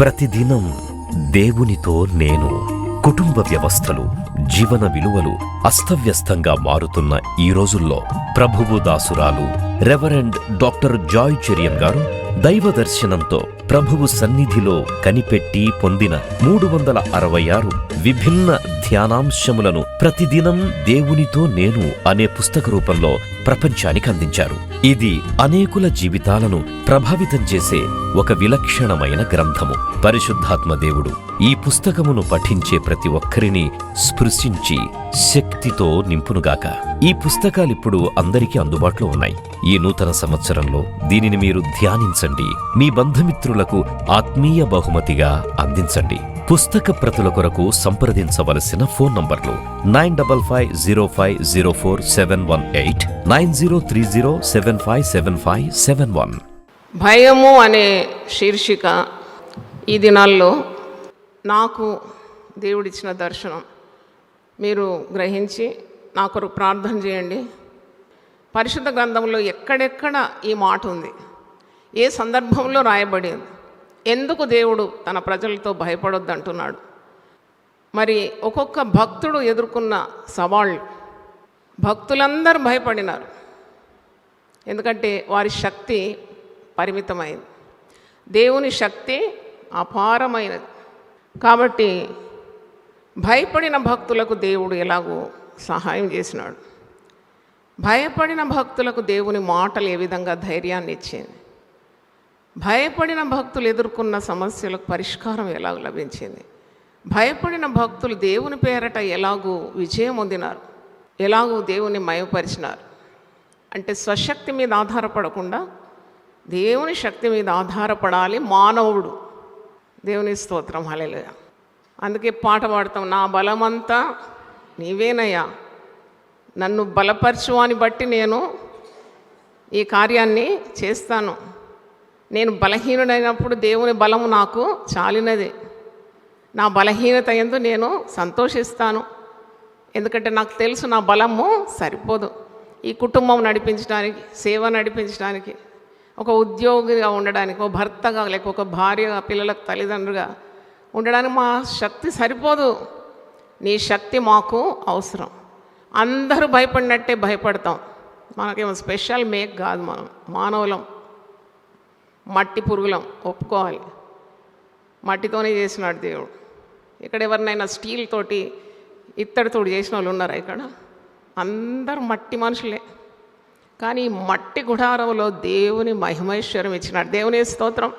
ప్రతిదినం దేవునితో నేను. కుటుంబ వ్యవస్థలు, జీవన విలువలు అస్తవ్యస్తంగా మారుతున్న ఈ రోజుల్లో ప్రభువు దాసురాలు రెవరెండ్ డాక్టర్ జాయ్ చెరియన్ గారు దైవ దర్శనంతో ప్రభువు సన్నిధిలో కనిపెట్టి పొందిన 366 విభిన్న ధ్యానాంశములను ప్రతిదినం దేవునితో నేను అనే పుస్తక రూపంలో ప్రపంచానికి అందించారు. ఇది అనేకుల జీవితాలను ప్రభావితం చేసే ఒక విలక్షణమైన గ్రంథము. పరిశుద్ధాత్మ దేవుడు ఈ పుస్తకమును పఠించే ప్రతి ఒక్కరిని స్పృశించి శక్తితో నింపునుగాక. ఈ పుస్తకాలిప్పుడు అందరికీ అందుబాటులో ఉన్నాయి. ఈ నూతన సంవత్సరంలో దీనిని మీరు ధ్యానించండి, మీ బంధుమిత్రులకు ఆత్మీయ బహుమతిగా అందించండి. పుస్తక ప్రతుల కొరకు సంప్రదించవలసిన ఫోన్ నంబర్లు 9550504718, 9030757571. భయము అనే శీర్షిక ఈ దినాల్లో నాకు దేవుడిచ్చిన దర్శనం. మీరు గ్రహించి నా కొరకు ప్రార్థన చేయండి. పరిశుద్ధ గ్రంథంలో ఎక్కడెక్కడ ఈ మాట ఉంది, ఏ సందర్భంలో రాయబడింది, ఎందుకు దేవుడు తన ప్రజలతో భయపడొద్దు అంటున్నాడు, మరి ఒక్కొక్క భక్తుడు ఎదుర్కొన్న సవాళ్ళు. భక్తులందరూ భయపడినారు, ఎందుకంటే వారి శక్తి పరిమితమైంది, దేవుని శక్తి అపారమైనది. కాబట్టి భయపడిన భక్తులకు దేవుడు ఎలాగో సహాయం చేసినాడు. భయపడిన భక్తులకు దేవుని మాటలు ఏ విధంగా ధైర్యాన్ని ఇచ్చింది, భయపడిన భక్తులు ఎదుర్కొన్న సమస్యలకు పరిష్కారం ఎలాగో లభించింది, భయపడిన భక్తులు దేవుని పేరట ఎలాగూ విజయం పొందినారు, ఎలాగూ దేవుని మయపరిచినారు. అంటే స్వశక్తి మీద ఆధారపడకుండా దేవుని శక్తి మీద ఆధారపడాలి మానవుడు. దేవుని స్తోత్రం, హల్లెలూయా. అందుకే పాట పాడతాం, నా బలమంతా నీవేనయ్యా, నన్ను బలపరచువాని బట్టి నేను ఈ కార్యాన్ని చేస్తాను. నేను బలహీనుడైనప్పుడు దేవుని బలము నాకు చాలినది. నా బలహీనత యందు నేను సంతోషిస్తాను, ఎందుకంటే నాకు తెలుసు నా బలము సరిపోదు ఈ కుటుంబం నడిపించడానికి, సేవ నడిపించడానికి, ఒక ఉద్యోగిగా ఉండడానికి, ఒక భర్తగా లేక ఒక భార్యగా, పిల్లలకు తల్లిదండ్రులుగా ఉండడానికి మా శక్తి సరిపోదు. నీ శక్తి మాకు అవసరం. అందరూ భయపడినట్టే భయపడతాం. మనకేమో స్పెషల్ మేక్ కాదు, మనం మానవులం, మట్టి పురుగులం, ఒప్పుకోవాలి. మట్టితోనే చేసినాడు దేవుడు. ఇక్కడ ఎవరినైనా స్టీల్ తోటి, ఇత్తడితోటి చేసిన వాళ్ళు ఉన్నారా? ఇక్కడ అందరూ మట్టి మనుషులే. కానీ ఈ మట్టి గుడారంలో దేవుని మహిమైశ్వరం ఇచ్చినాడు. దేవుని స్తోత్రం.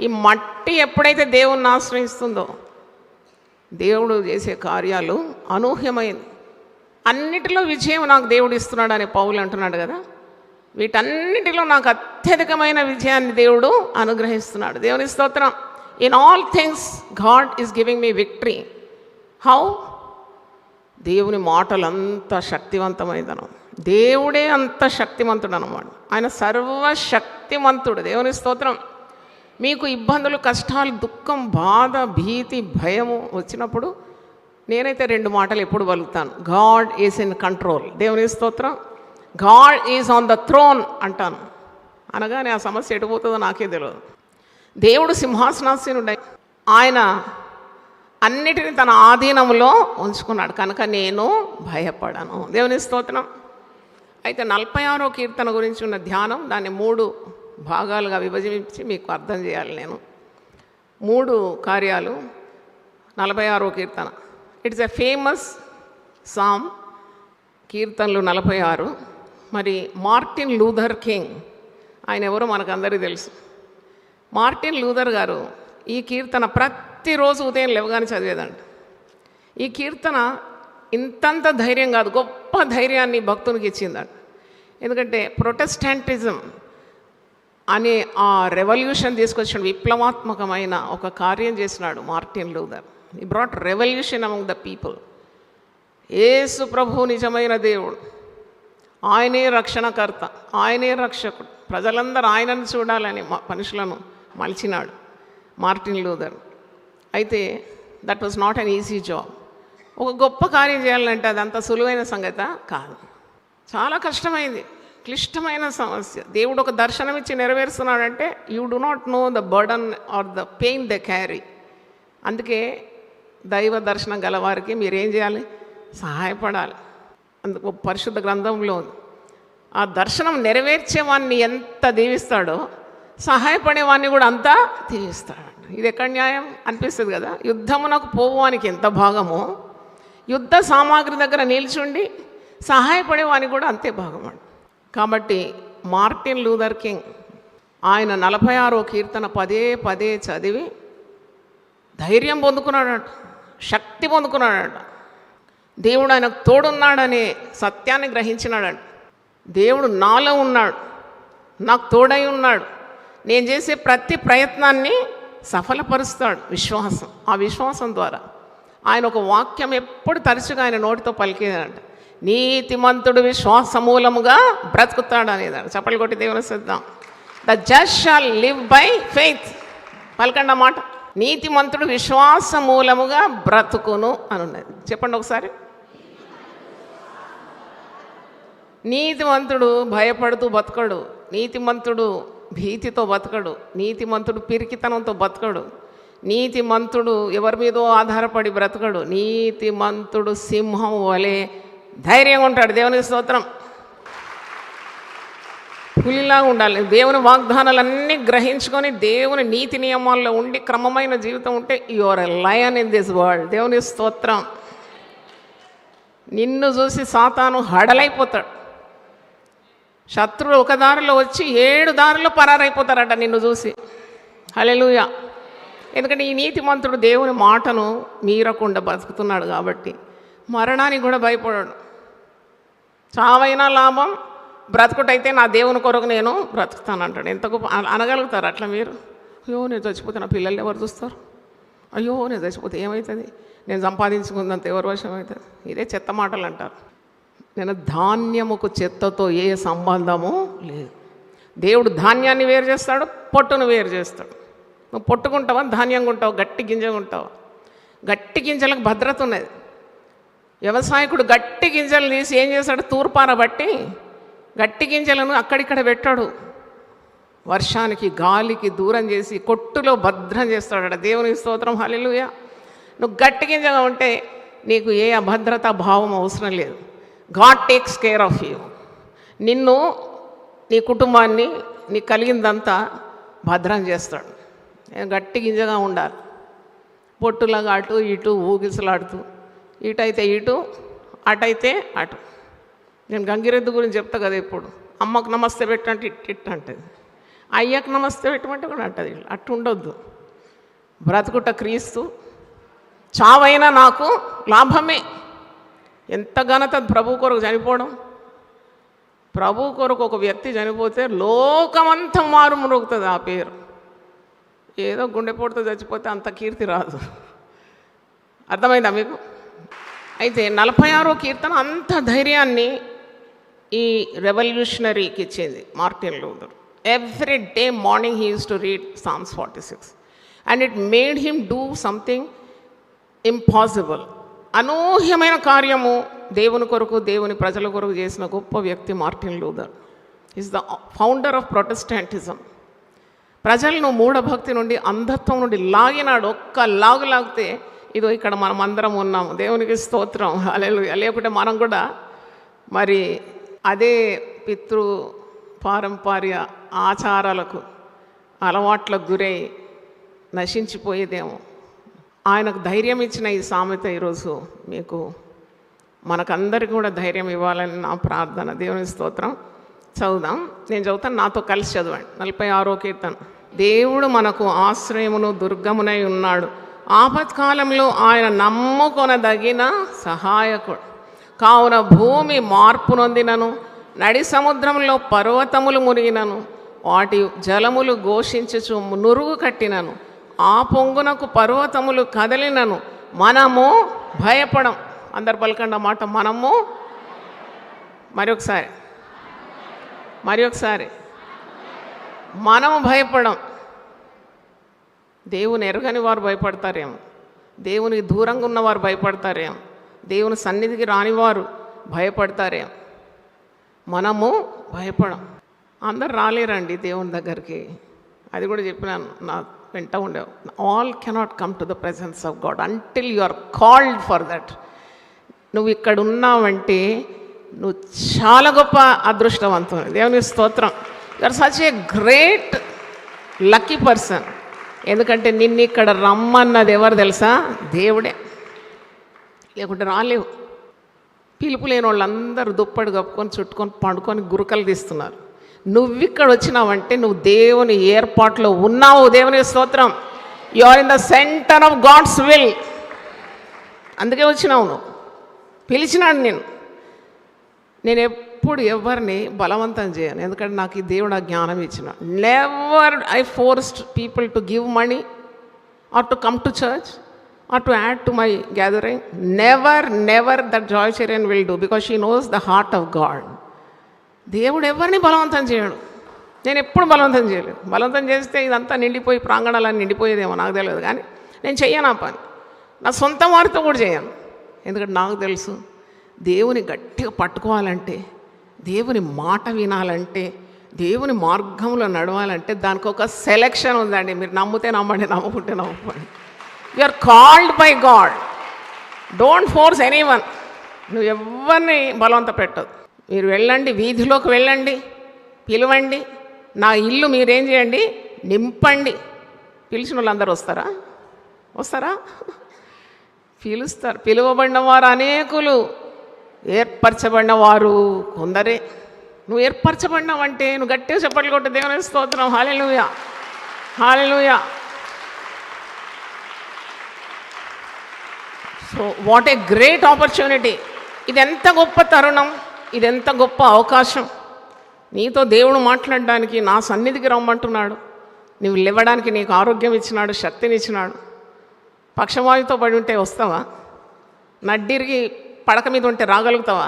ఈ మట్టి ఎప్పుడైతే దేవుణ్ణి ఆశ్రయిస్తుందో దేవుడు చేసే కార్యాలు అనూహ్యమైంది. అన్నిటిలో విజయం నాకు దేవుడు ఇస్తున్నాడు అని పౌలు అంటున్నాడు కదా. వీటన్నిటిలో నాకు అత్యధికమైన విజయాన్ని దేవుడు అనుగ్రహిస్తున్నాడు. దేవుని స్తోత్రం. In all things God is giving me victory. How? దేవుని మాటలు అంత శక్తివంతమైనను, దేవుడే అంత శక్తిమంతుడు అన్నమాట. ఆయన సర్వశక్తిమంతుడు. దేవుని స్తోత్రం. మీకు ఇబ్బందులు, కష్టాలు, దుఃఖం, బాధ, భీతి, భయము వచ్చినప్పుడు నేనైతే 2 మాటలు ఎప్పుడు పలుకుతాను, గాడ్ ఈజ్ ఇన్ కంట్రోల్. దేవుని స్తోత్రం. God is on the throne అంటాను. అనగానే ఆ సమస్య ఎటుపోతుందో నాకే తెలియదు. దేవుడు సింహాసనాసీనుడై ఆయన అన్నిటిని తన ఆధీనంలో ఉంచుకున్నాడు కనుక నేను భయపడను. దేవుని స్తోత్రం. అయితే 46వ కీర్తన గురించి ఉన్న ధ్యానం, దాన్ని 3 భాగాలుగా విభజించి మీకు అర్థం చేయాలి నేను. 3 కార్యాలు. 46వ కీర్తన, ఇట్స్ ఎ ఫేమస్ సామ్. కీర్తనలు 46. మరి మార్టిన్ లూథర్ కింగ్, ఆయన ఎవరో మనకందరికీ తెలుసు. మార్టిన్ లూథర్ గారు ఈ కీర్తన ప్రతిరోజు ఉదయం లేవగానే చదివేదండి. ఈ కీర్తన ఇంతంత ధైర్యం కాదు, గొప్ప ధైర్యాన్ని భక్తునికి ఇచ్చిందండి. ఎందుకంటే ప్రొటెస్టాంటిజం అనే ఆ రెవల్యూషన్ తీసుకొచ్చిన విప్లవాత్మకమైన ఒక కార్యం చేసినాడు మార్టిన్ లూథర్. ఈ brought revolution among the people. Yesu ప్రభు నిజమైన దేవుడు, ఆయనే రక్షణకర్త, ఆయనే రక్షకుడు, ప్రజలందరూ ఆయనను చూడాలని మనుషులను మలిచినాడు మార్టిన్ లూథర్. అయితే that was not an easy job. ఒక గొప్ప కార్యం చేయాలంటే అది అంత సులువైన సంగతి కాదు, చాలా కష్టమైంది. క్లిష్టమైన సమస్య. దేవుడు ఒక దర్శనం ఇచ్చి నెరవేరుస్తున్నాడంటే you do not know the burden or the pain the carry. అందుకే దైవ దర్శనం గలవారికి మీరేం చేయాలి? సహాయపడాలి. అందుకు పరిశుద్ధ గ్రంథంలో ఆ దర్శనం నెరవేర్చేవాడిని ఎంత దీవిస్తాడో సహాయపడేవాడిని కూడా అంతా దీవిస్తాడు. ఇది ఎక్కడ న్యాయం అనిపిస్తుంది కదా. యుద్ధమునకు పోవానికి ఎంత భాగమో యుద్ధ సామాగ్రి దగ్గర నిల్చుండి సహాయపడేవానికి కూడా అంతే భాగం అండి. కాబట్టి మార్టిన్ లూథర్ కింగ్ ఆయన 46వ కీర్తన పదే పదే చదివి ధైర్యం పొందుకున్నాడట, శక్తి పొందుకున్నాడట. దేవుడు ఆయనకు తోడున్నాడనే సత్యాన్ని గ్రహించినాడట. దేవుడు నాలో ఉన్నాడు, నాకు తోడై ఉన్నాడు, నేను చేసే ప్రతి ప్రయత్నాన్ని సఫలపరుస్తాడు. విశ్వాసం, ఆ విశ్వాసం ద్వారా ఆయన ఒక వాక్యం ఎప్పుడు తరచుగా ఆయన నోటితో పలికేదంట, నీతిమంతుడు విశ్వాస మూలముగా బ్రతుకుతాడు అనేదాడు. చప్పలు కొట్టి దేవుని సిద్ధం. The just shawl live by faith. పలకండి అన్నమాట. నీతిమంతుడు విశ్వాస మూలముగా బ్రతుకును అని ఉన్నది. చెప్పండి ఒకసారి. నీతిమంతుడు భయపడుతూ బతకడు, నీతిమంతుడు భీతితో బతకడు, నీతిమంతుడు పిరికితనంతో బతకడు, నీతిమంతుడు ఎవరి మీదో ఆధారపడి బ్రతకడు. నీతిమంతుడు సింహం వలె ధైర్యంగా ఉంటాడు. దేవునికి స్తోత్రం. పులిలాగా ఉండాలి. దేవుని వాగ్దానాలన్నీ గ్రహించుకొని దేవుని నీతి నియమాల్లో ఉండి క్రమమైన జీవితం ఉంటే your a lion in this world. దేవుని స్తోత్రం. నిన్ను చూసి సాతాను హడలైపోతాడు. శత్రువులు ఒక దారిలో వచ్చి 7 దారిలో పరారైపోతారట నిన్ను చూసి. హల్లెలూయా. ఎందుకంటే ఈ నీతిమంతుడు దేవుని మాటను మీరకుండా బతుకుతున్నాడు కాబట్టి మరణానికి కూడా భయపడాడు. చావైనా లాభం, బ్రతుకుటైతే నా దేవుని కొరకు నేను బ్రతుకుతాను అంటాడు. ఎంత గొప్ప అనగలుగుతారు అట్లా మీరు? అయ్యో నేను చచ్చిపోతే నా పిల్లలు ఎవరు చూస్తారు, అయ్యో నేను చచ్చిపోతే ఏమవుతుంది, నేను సంపాదించుకుందంత ఎవరు వశం అవుతుంది. ఇదే చెత్త మాటలు అంటారు. నేను ధాన్యముకు చెత్తతో ఏ సంబంధము లేదు. దేవుడు ధాన్యాన్ని వేరు చేస్తాడు, పొట్టును వేరు చేస్తాడు. నువ్వు పొట్టుకుంటావా, ధాన్యంగా ఉంటావు, గట్టి గింజగా ఉంటావా? గట్టి గింజలకు భద్రత ఉన్నది. వ్యవసాయకుడు గట్టి గింజలు తీసి ఏం చేస్తాడు? తూర్పార బట్టి గట్టి గింజలను అక్కడిక్కడ పెట్టాడు. వర్షానికి గాలికి దూరం చేసి కొట్టులో భద్రం చేస్తాడు. దేవుని స్తోత్రం. హల్లెలూయా. నువ్వు గట్టి గింజగా ఉంటే నీకు ఏ అభద్రతా భావం అవసరం లేదు. God takes care of you. నిన్ను, నీ కుటుంబాన్ని, నీకు కలిగిందంతా భద్రం చేస్తాడు. గట్టి గింజగా ఉండాలి. పొట్టులాగా అటు ఇటు ఊగిసలాడుతూ, ఇటైతే ఇటు, అటైతే అటు. నేను గంగిరెద్దు గురించి చెప్తా కదా ఎప్పుడు. అమ్మకు నమస్తే పెట్టంటే ఇట్ అంటది, అయ్యకు నమస్తే పెట్టమంటే కూడా అంటది. అట్టు ఉండొద్దు. బ్రతుకుట క్రీస్తు, చావైనా నాకు లాభమే. ఎంత ఘనత ప్రభు కొరకు చనిపోవడం. ప్రభు కొరకు ఒక వ్యక్తి చనిపోతే లోకమంతా మారుమరుగుతుంది ఆ పేరు. ఏదో గుండెపోటుతో చచ్చిపోతే అంత కీర్తి రాదు. అర్థమైందా మీకు? అయితే 46వ కీర్తన అంత ధైర్యాన్ని ఈ రెవల్యూషనరీకి ఇచ్చింది Martin Luther. Every day morning he uses to read psalms 46 and it made him do something impossible. అనూహ్యమైన కార్యము దేవుని కొరకు, దేవుని ప్రజల కొరకు చేసిన గొప్ప వ్యక్తి Martin Luther. Is the founder of Protestantism. ప్రజలను మూఢభక్తి నుండి, అంధత్వం నుండి లాగినాడు. ఒక్క లాగితే ఇదో ఇక్కడ మనం అందరం ఉన్నాము. దేవునికి స్తోత్రం. హల్లెలూయా. లేకుంటే మనం కూడా మరి అదే పితృ పారంపర్య ఆచారాలకు, అలవాట్లకు గురై నశించిపోయేదేమో. ఆయనకు ధైర్యం ఇచ్చిన ఈ సామెత ఈరోజు మీకు, మనకందరికీ కూడా ధైర్యం ఇవ్వాలని నా ప్రార్థన. దేవుని స్తోత్రం. చదువుదాం. నేను చదువుతాను, నాతో కలిసి చదవండి. 46వ కీర్తన. దేవుడు మనకు ఆశ్రయమును దుర్గమునై ఉన్నాడు, ఆపత్కాలంలో ఆయన నమ్ముకొనదగిన సహాయకుడు. కావున భూమి మార్పు నొందినను, నడి సముద్రంలో పర్వతములు మునిగినను, వాటి జలములు ఘోషించుచు నురుగు కట్టినను, ఆ పొంగునకు పర్వతములు కదలినను, మనము భయపడం. అందరు పలకండి అన్నమాట. మనము, మరొకసారి మనము భయపడం. దేవుని ఎరగని వారు భయపడతారేమో, దేవునికి దూరంగా ఉన్నవారు భయపడతారేమో, దేవుని సన్నిధికి రానివారు భయపడతారేమో. మనము భయపడం. అందరు రాలేరండి దేవుని దగ్గరికి. అది కూడా చెప్పినాను, నా వెంట ఉండేవు. All cannot come to the presence of God until you are called for that. నువ్వు ఇక్కడ ఉన్నావంటే నువ్వు చాలా గొప్ప అదృష్టవంతుడు. దేవుని స్తోత్రం. You are such a great lucky person. ఎందుకంటే నిన్ను ఇక్కడ రమ్మన్నది ఎవరు తెలుసా? దేవుడే. లేకుంటే రాలేవు. పిలుపు లేని వాళ్ళందరూ దుప్పటి కప్పుకొని చుట్టుకొని పండుకొని గురకలు తీస్తున్నారు. నువ్విక్కడ వచ్చినావంటే నువ్వు దేవుని ఏర్పాట్లో ఉన్నావు. దేవుని స్తోత్రం. You are in the centre of God's will. అందుకే వచ్చినావు నువ్వు. పిలిచినాడు నేను ఎప్పుడు ఎవరిని బలవంతం చేయను. ఎందుకంటే నాకు ఈ దేవుడు ఆ జ్ఞానం ఇచ్చిన. Never I forced people to give money or to come to church or to add to my gathering. Never that Joy Cherian will do, because she knows the heart of God. దేవుడు ఎవరిని బలవంతం చేయడు. నేను ఎప్పుడు బలవంతం చేయలేదు. బలవంతం చేస్తే ఇదంతా నిండిపోయి ప్రాంగణాలన్నీ నిండిపోయేదేమో నాకు తెలియదు, కానీ నేను చెయ్యను ఆ పని. నా సొంత వారితో కూడా చేయను. ఎందుకంటే నాకు తెలుసు, దేవుని గట్టిగా పట్టుకోవాలంటే, దేవుని మాట వినాలంటే, దేవుని మార్గంలో నడవాలంటే దానికి ఒక సెలెక్షన్ ఉందండి. మీరు నమ్మితే నమ్మండి, నమ్ముకుంటే నమ్ముకోండి. You are called by God. Don't force anyone. నువ్వు ఎవరిని బలవంత పెట్టదు. మీరు వెళ్ళండి, వీధిలోకి వెళ్ళండి, పిలవండి. నా ఇల్లు మీరేం చేయండి, నింపండి. పిలిచిన వాళ్ళందరూ వస్తారా? పిలుస్తారు. పిలువబడిన వారు అనేకులు, ఏర్పరచబడిన వారు కొందరే. నువ్వు ఏర్పరచబడినావంటే నువ్వు గట్టిగా చెప్పట్లు కొట్టు. దేవుని స్తోత్రం. Hallelujah, hallelujah. So what a great opportunity. ఇది ఎంత గొప్ప తరుణం, ఇది ఎంత గొప్ప అవకాశం. నీతో దేవుడు మాట్లాడడానికి నా సన్నిధికి రమ్మంటున్నాడు. నువ్వు లేవడానికి నీకు ఆరోగ్యం ఇచ్చినాడు, శక్తిని ఇచ్చినాడు. పక్షవాయుతో పడి ఉంటే వస్తావా? నడ్డిరిగి పడక మీద ఉంటే రాగలుగుతావా?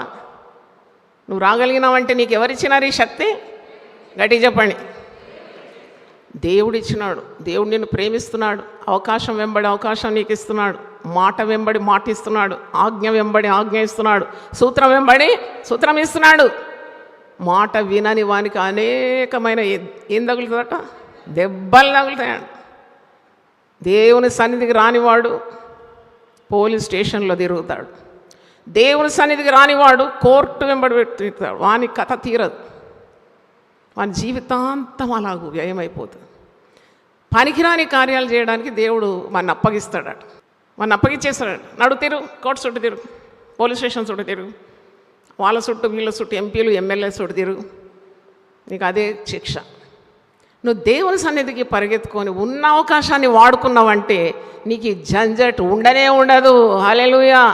నువ్వు రాగలిగినావంటే నీకు ఎవరిచ్చినారు ఈ శక్తి? గట్టి చెప్పండి. దేవుడు ఇచ్చినాడు. దేవుడు నిన్ను ప్రేమిస్తున్నాడు. అవకాశం వెంబడి అవకాశం నీకు ఇస్తున్నాడు. మాట వెంబడి మాట ఇస్తున్నాడు. ఆజ్ఞ వెంబడి ఆజ్ఞ ఇస్తున్నాడు. సూత్రం వెంబడి సూత్రం ఇస్తున్నాడు. మాట వినని వానికి అనేకమైన ఏం తగులుతుందట? దెబ్బలు తగులుతాయండి. దేవుని సన్నిధికి రానివాడు పోలీస్ స్టేషన్లో తిరుగుతాడు. దేవుని సన్నిధికి రానివాడు కోర్టు వెంబడి పెట్టుతాడు. వాని కథ తీరదు. వాని జీవితాంతం అలాగూ వ్యయమైపోతుంది. పనికిరాని కార్యాలు చేయడానికి దేవుడు మన అప్పగిస్తాడట. మన అప్పగిచ్చేస్తాడట. నడు తిరుగు, కోర్టు చుట్టూ తిరుగు, పోలీస్ స్టేషన్ చుట్టూ తిరుగు, వాళ్ళ చుట్టూ వీళ్ళ చుట్టూ, ఎంపీలు ఎమ్మెల్యే చుట్టూ తిరుగు. నీకు అదే శిక్ష. నువ్వు దేవుని సన్నిధికి పరిగెత్తుకొని ఉన్న అవకాశాన్ని వాడుకున్నావంటే నీకు ఈ జంజట్ ఉండనే ఉండదు. హల్లెలూయా.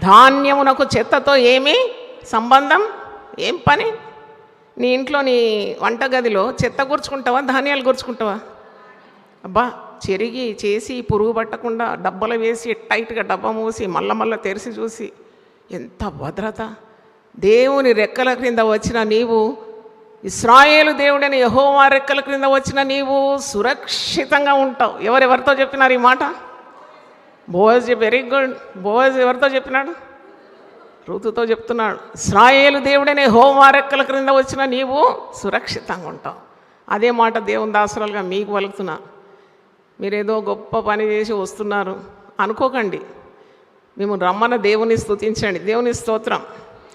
ధాన్యమునకు చెత్తతో ఏమీ సంబంధం, ఏం పని? నీ ఇంట్లో నీ వంటగదిలో చెత్త కూర్చుకుంటావా, ధాన్యాలు కూర్చుకుంటావా? అబ్బా, చెరిగి చేసి పురుగు పట్టకుండా డబ్బాలో వేసి టైట్గా డబ్బా మూసి మళ్ళా తెరిచి చూసి ఎంత భద్రత. దేవుని రెక్కల క్రింద వచ్చిన నీవు, ఇశ్రాయేలు దేవుడని యెహోవా రెక్కల క్రింద వచ్చిన నీవు సురక్షితంగా ఉంటావు. ఎవరెవరితో చెప్పినారు ఈ మాట? బోయజ్. Very good. బోయజ్ ఎవరితో చెప్పినాడు? రూతుతో చెప్తున్నాడు. ఇశ్రాయేలు దేవుడని యెహోవా రెక్కల క్రింద వచ్చిన నీవు సురక్షితంగా ఉంటావు. అదే మాట దేవుని దాసురాలుగా మీకు పలుకుతున్నా. మీరేదో గొప్ప పని చేసి వస్తున్నారు అనుకోకండి. మేము రమ్మన్న దేవుని స్తుతించండి. దేవుని స్తోత్రం.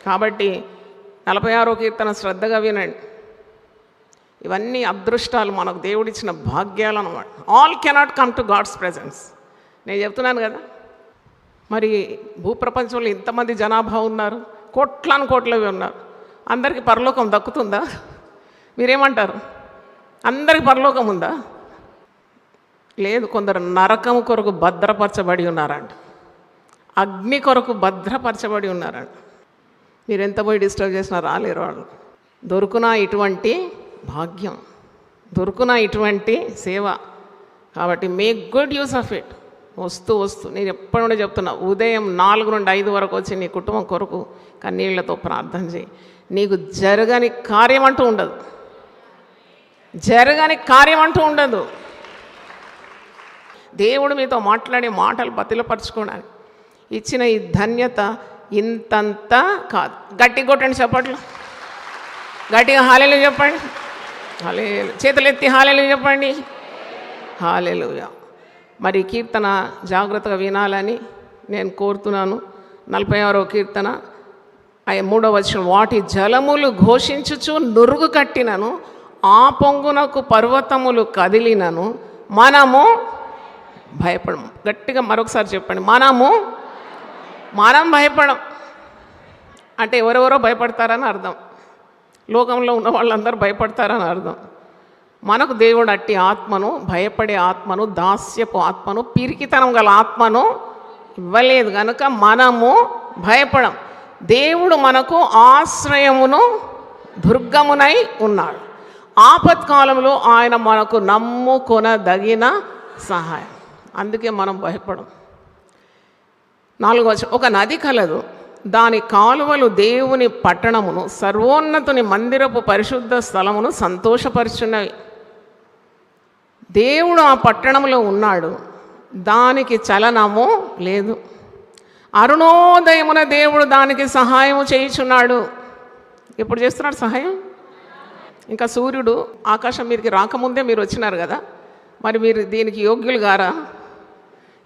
కాబట్టి 46వ కీర్తన శ్రద్ధగా వినండి. ఇవన్నీ అదృష్టాలు, మనకు దేవుడిచ్చిన భాగ్యాలు అన్నమాట. All cannot come to God's presence. నేను చెప్తున్నాను కదా, మరి భూప్రపంచంలో ఇంతమంది జనాభా ఉన్నారు, కోట్లవి ఉన్నారు. అందరికీ పరలోకం దక్కుతుందా? మీరేమంటారు? అందరికీ పరలోకం ఉందా? లేదు. కొందరు నరకము కొరకు భద్రపరచబడి ఉన్నారంట. అగ్ని కొరకు భద్రపరచబడి ఉన్నారంట. మీరు ఎంత పోయి డిస్టర్బ్ చేసినా రాలేరు వాళ్ళు. దొరుకునా ఇటువంటి భాగ్యం, దొరుకునా ఇటువంటి సేవ. కాబట్టి make good use of it. వస్తూ నేను ఎప్పటి నుండి చెప్తున్నా, ఉదయం 4 నుండి 5 వరకు వచ్చి నీ కుటుంబం కొరకు కన్నీళ్లతో ప్రార్థన చేయి. నీకు జరగని కార్యం అంటూ ఉండదు. జరగని కార్యం అంటూ ఉండదు. దేవుడు మీతో మాట్లాడే మాటలు బతిలపరచుకోవడానికి ఇచ్చిన ఈ ధన్యత ఇంతంతా కాదు. గట్టి కొట్టండి చప్పట్లు. గట్టిగా హల్లెలూయా చెప్పండి. హల్లెలూయా. చేతులు ఎత్తి హల్లెలూయా చెప్పండి. హల్లెలూయా. మరి కీర్తన జాగ్రత్తగా వినాలని నేను కోరుతున్నాను. 46వ కీర్తన 3వ వచనం, వాటి జలములు ఘోషించుచు నురుగు కట్టినను, ఆ పొంగునకు పర్వతములు కదిలినను మనము భయపడము. గట్టిగా మరొకసారి చెప్పండి, మనం భయపడం. అంటే ఎవరెవరో భయపడతారని అర్థం. లోకంలో ఉన్న వాళ్ళందరూ భయపడతారని అర్థం. మనకు దేవుడు అట్టి ఆత్మను, భయపడే ఆత్మను, దాస్యపు ఆత్మను, పిరికితనం గల ఆత్మను ఇవ్వలేదు కనుక మనము భయపడం. దేవుడు మనకు ఆశ్రయమును దుర్గమునై ఉన్నాడు. ఆపత్కాలంలో ఆయన మనకు నమ్ముకొనదగిన సహాయం. అందుకే మనం భయపడం. 4వ వచనం, ఒక నది కలదు, దాని కాలువలు దేవుని పట్టణమును, సర్వోన్నతుని మందిరపు పరిశుద్ధ స్థలమును సంతోషపరుచున్నవి. దేవుడు ఆ పట్టణంలో ఉన్నాడు, దానికి చలనము లేదు. అరుణోదయమున దేవుడు దానికి సహాయము చేయుచున్నాడు. ఎప్పుడు చేస్తున్నాడు సహాయం? ఇంకా సూర్యుడు ఆకాశం మీదకి రాకముందే మీరు వచ్చినారు కదా, మరి మీరు దీనికి యోగ్యులు గారా?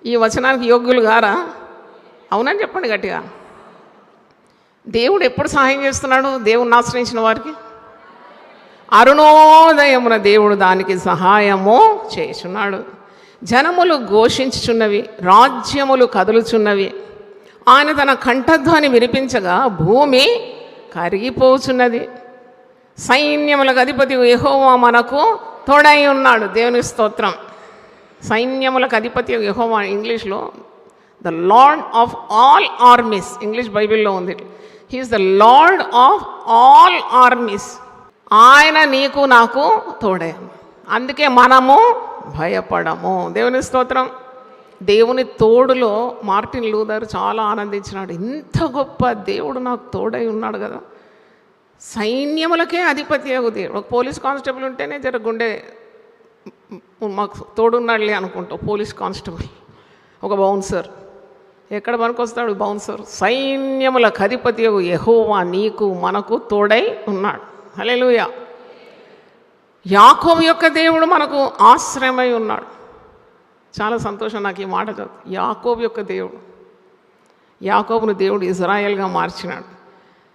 ఈ వచనానికి యోగ్యులు గారా? అవునని చెప్పండి గట్టిగా. దేవుడు ఎప్పుడు సహాయం చేస్తున్నాడు దేవుణ్ణి ఆశ్రయించిన వారికి? అరుణోదయమున దేవుడు దానికి సహాయము చేయుచున్నాడు. జనములు ఘోషించుచున్నవి, రాజ్యములు కదులుచున్నవి. ఆయన తన కంఠధ్వని వినిపించగా భూమి కరిగిపోచున్నది. సైన్యములకు అధిపతి యెహోవా మనకు తోడై ఉన్నాడు. దేవుని స్తోత్రం. సైన్యములకు అధిపతి యెహోవా, ఇంగ్లీష్లో the Lord of all armies, English బైబిల్లో ఉంది. He is the Lord of all armies. ఆయన నీకు నాకు తోడే. అందుకే మనము భయపడము. దేవుని స్తోత్రం. దేవుని తోడులో మార్టిన్ లూథర్ చాలా ఆనందించినాడు. ఇంత గొప్ప దేవుడు నాకు తోడై ఉన్నాడు కదా. సైన్యములకే అధిపతి అగు దేవుడు. ఒక పోలీస్ కానిస్టేబుల్ ఉంటేనే జర గుండె మాకు తోడున్నాడులే అనుకుంటాం. పోలీస్ కానిస్టేబుల్, ఒక బౌన్సర్, ఎక్కడ పనికొస్తాడు బౌన్సర్? సైన్యములకు అధిపతి అగు యెహోవా నీకు మనకు తోడై ఉన్నాడు. హల్లెలూయా. యాకోబు యొక్క దేవుడు మనకు ఆశ్రయమై ఉన్నాడు. చాలా సంతోషం నాకు ఈ మాట చదువు. యాకోబు యొక్క దేవుడు, యాకోబును దేవుడు ఇజ్రాయెల్గా మార్చినాడు.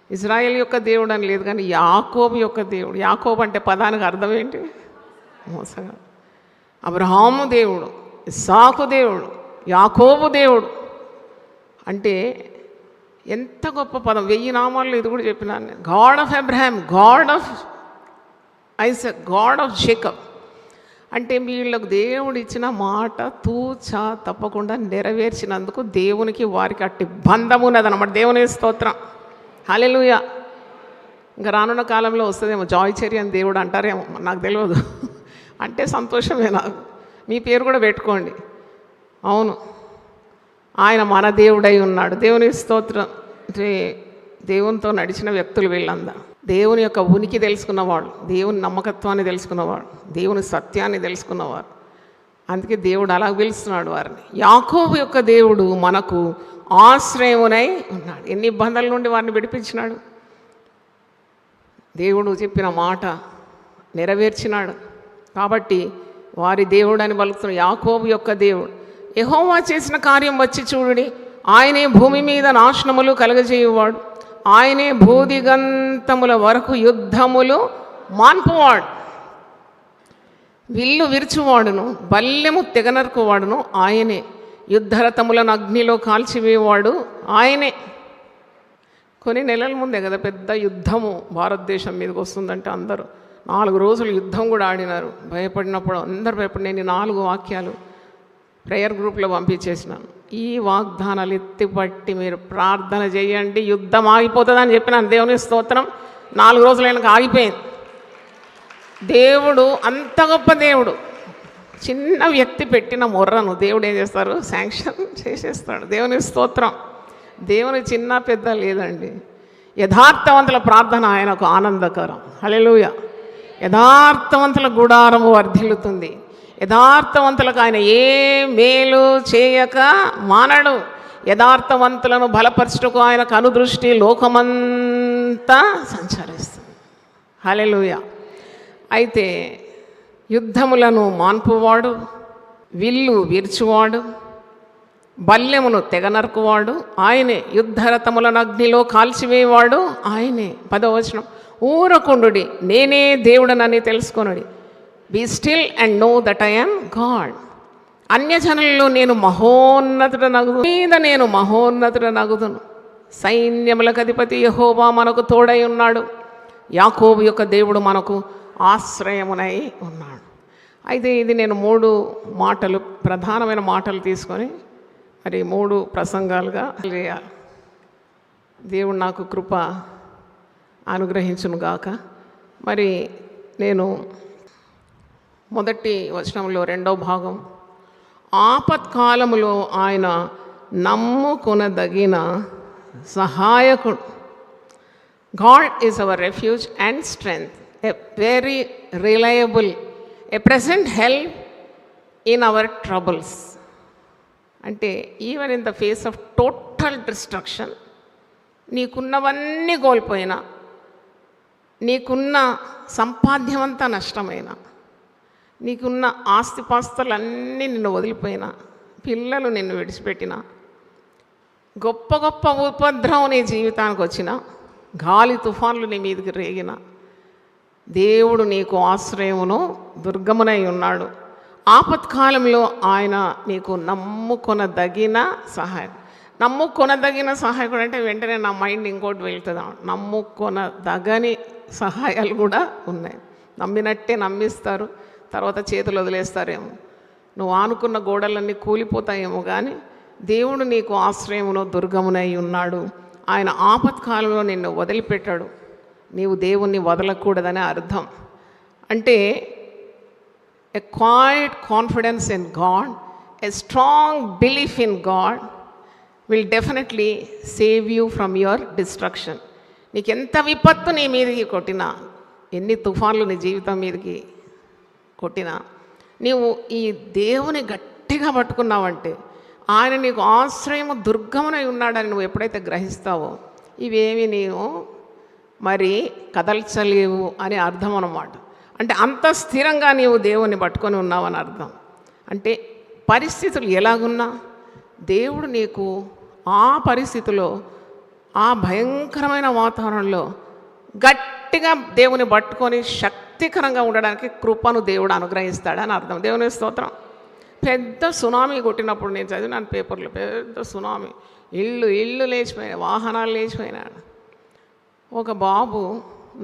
ఇజ్రాయెల్ యొక్క దేవుడు అని లేదు కానీ యాకోబు యొక్క దేవుడు. యాకోబు అంటే పదానికి అర్థం ఏంటి? మోసగా. అబ్రహాము దేవుడు, ఇస్సాకు దేవుడు, యాకోబు దేవుడు అంటే ఎంత గొప్ప పదం. 1000 నామాల్లో ఇది కూడా చెప్పినాను నేను. God of Abraham, God of Isaac, God of Jacob. అంటే వీళ్ళకు దేవుడు ఇచ్చిన మాట తూచా తప్పకుండా నెరవేర్చినందుకు దేవునికి వారికి అట్టి బంధం ఉన్నదన్నమాట. దేవుని స్తోత్రం. హల్లెలూయా. ఇంకా రానున్న కాలంలో వస్తుందేమో జాయ్చెరి అని దేవుడు అంటారేమో, నాకు తెలియదు. అంటే సంతోషమే నాకు. మీ పేరు కూడా పెట్టుకోండి. అవును, ఆయన మన దేవుడై ఉన్నాడు. దేవుని స్తోత్రం. అంటే దేవునితో నడిచిన వ్యక్తులు వీళ్ళందరూ. దేవుని యొక్క ఉనికి తెలుసుకున్నవాడు, దేవుని నమ్మకత్వాన్ని తెలుసుకున్నవాడు, దేవుని సత్యాన్ని తెలుసుకున్నవారు. అందుకే దేవుడు అలా పిలుస్తున్నాడు వారిని. యాకోబు యొక్క దేవుడు మనకు ఆశ్రయమునై ఉన్నాడు. ఎన్ని ఇబ్బందుల నుండి వారిని విడిపించినాడు. దేవుడు చెప్పిన మాట నెరవేర్చినాడు. కాబట్టి వారి దేవుడు అని పలుకుతున్న యాకోబు యొక్క దేవుడు. యెహోవా చేసిన కార్యం వచ్చి చూడుడి. ఆయనే భూమి మీద నాశనములు కలగజేయువాడు. ఆయనే భూదిగంతముల వరకు యుద్ధములు మాన్పువాడు. విల్లు విరుచువాడును, బల్లెము తెగనరుకువాడును ఆయనే. యుద్ధరథములను అగ్నిలో కాల్చివేవాడు ఆయనే. కొన్ని నెలల ముందే కదా పెద్ద యుద్ధము భారతదేశం మీదకి వస్తుందంటే అందరూ 4 రోజులు యుద్ధం కూడా ఆడినారు. భయపడినప్పుడు అందరూ భయపడి నేను 4 వాక్యాలు ప్రేయర్ గ్రూప్లో పంపించేసినాను. ఈ వాగ్దానాలు ఎత్తిపట్టి మీరు ప్రార్థన చేయండి, యుద్ధం ఆగిపోతుందని చెప్పినాను. దేవుని స్తోత్రం. 4 రోజులైనాక ఆగిపోయింది. దేవుడు అంత గొప్ప దేవుడు. చిన్న వ్యక్తి పెట్టిన మొర్రను దేవుడు ఏం చేస్తారు? శాంక్షన్ చేసేస్తాడు. దేవుని స్తోత్రం. దేవుని చిన్న పెద్ద లేదండి. యథార్థవంతుల ప్రార్థన ఆయనకు ఆనందకరం. హల్లెలూయా. యథార్థవంతుల గుడారము వర్ధిల్లుతుంది. యథార్థవంతులకు ఆయన ఏ మేలు చేయక మానడు. యథార్థవంతులను బలపరచుటకు ఆయన కనుదృష్టి లోకమంతా సంచరిస్తుంది. హల్లెలూయా. అయితే యుద్ధములను మాన్పువాడు, విల్లు విరుచువాడు, బల్యమును తెగనరుకువాడు ఆయనే, యుద్ధరథములను అగ్నిలో కాల్చివేవాడు ఆయనే. 10వ వచనం, ఊరకుండుడి నేనే దేవుడనని తెలుసుకొనుడి. Be still and know that I am God. అన్యజనులలో నేను మహోన్నతుడనగుదు, మీద నేను మహోన్నతుడనగుదును. సైన్యములకు అధిపతి యెహోవా మనకు తోడై ఉన్నాడు. యాకోబు యొక్క దేవుడు మనకు ఆశ్రయమునై ఉన్నాడు. అయితే ఇది నేను 3 మాటలు, ప్రధానమైన మాటలు తీసుకొని మరి 3 ప్రసంగాలుగా చేయాలి. దేవుడు నాకు కృప అనుగ్రహించును గాక. మరి నేను మొదటి వచనంలో 2వ భాగం, ఆపత్కాలములో ఆయన నమ్ముకొనదగిన సహాయకుడు. God is our refuge and strength, a very reliable, a present help in our troubles. అంటే even in the face of total destruction, నీకున్నవన్నీ కోల్పోయినా, నీకున్న సంపాద్యమంతా నష్టమైనా, నీకున్న ఆస్తిపాస్తులన్నీ నిన్ను వదిలిపోయినా, పిల్లలు నిన్ను విడిచిపెట్టినా, గొప్ప గొప్ప ఉపద్రవం నీ జీవితానికి వచ్చిన, గాలి తుఫాన్లు నీ మీదకి రేగిన, దేవుడు నీకు ఆశ్రయమును దుర్గమునై ఉన్నాడు. ఆపత్కాలంలో ఆయన నీకు నమ్ముకొనదగిన సహాయం. నమ్ముకొనదగిన సహాయకుడు అంటే వెంటనే నా మైండ్ ఇంకోటి వెళ్తుంది. నమ్ముకొనదగని సహాయాలు కూడా ఉన్నాయి. నమ్మినట్టే నమ్మిస్తారు, తర్వాత చేతులు వదిలేస్తారేమో, నువ్వు ఆనుకున్న గోడలన్నీ కూలిపోతాయేమో, కానీ దేవుడు నీకు ఆశ్రయమును దుర్గమునై ఉన్నాడు. ఆయన ఆపత్కాలంలో నిన్ను వదిలిపెట్టాడు. నీవు దేవుణ్ణి వదలకూడదని అర్థం. అంటే a quiet confidence in God, a strong belief in God will definitely save you from your destruction. నీకు ఎంత విపత్తు నీ మీదకి కొట్టినా, ఎన్ని తుఫాన్లు నీ జీవితం మీదకి కొట్టినా, నీవు ఈ దేవుని గట్టిగా పట్టుకున్నావంటే, ఆయన నీకు ఆశ్రయము దుర్గమునై ఉన్నాడని నువ్వు ఎప్పుడైతే గ్రహిస్తావో, ఇవేమి నీవు మరి కదల్చలేవు అని అర్థం అన్నమాట. అంటే అంత స్థిరంగా నీవు దేవుని పట్టుకొని ఉన్నావని అర్థం. అంటే పరిస్థితులు ఎలాగున్నా దేవుడు నీకు ఆ పరిస్థితిలో, ఆ భయంకరమైన వాతావరణంలో గట్టిగా దేవుని పట్టుకొని శక్తికరంగా ఉండడానికి కృపను దేవుడు అనుగ్రహిస్తాడని అర్థం. దేవుని స్తోత్రం. పెద్ద సునామీ కొట్టినప్పుడు నేను చదివినాను పేపర్లో, పెద్ద సునామీ, ఇళ్ళు లేచిపోయినాయి, వాహనాలు లేచిపోయినాడు. ఒక బాబు,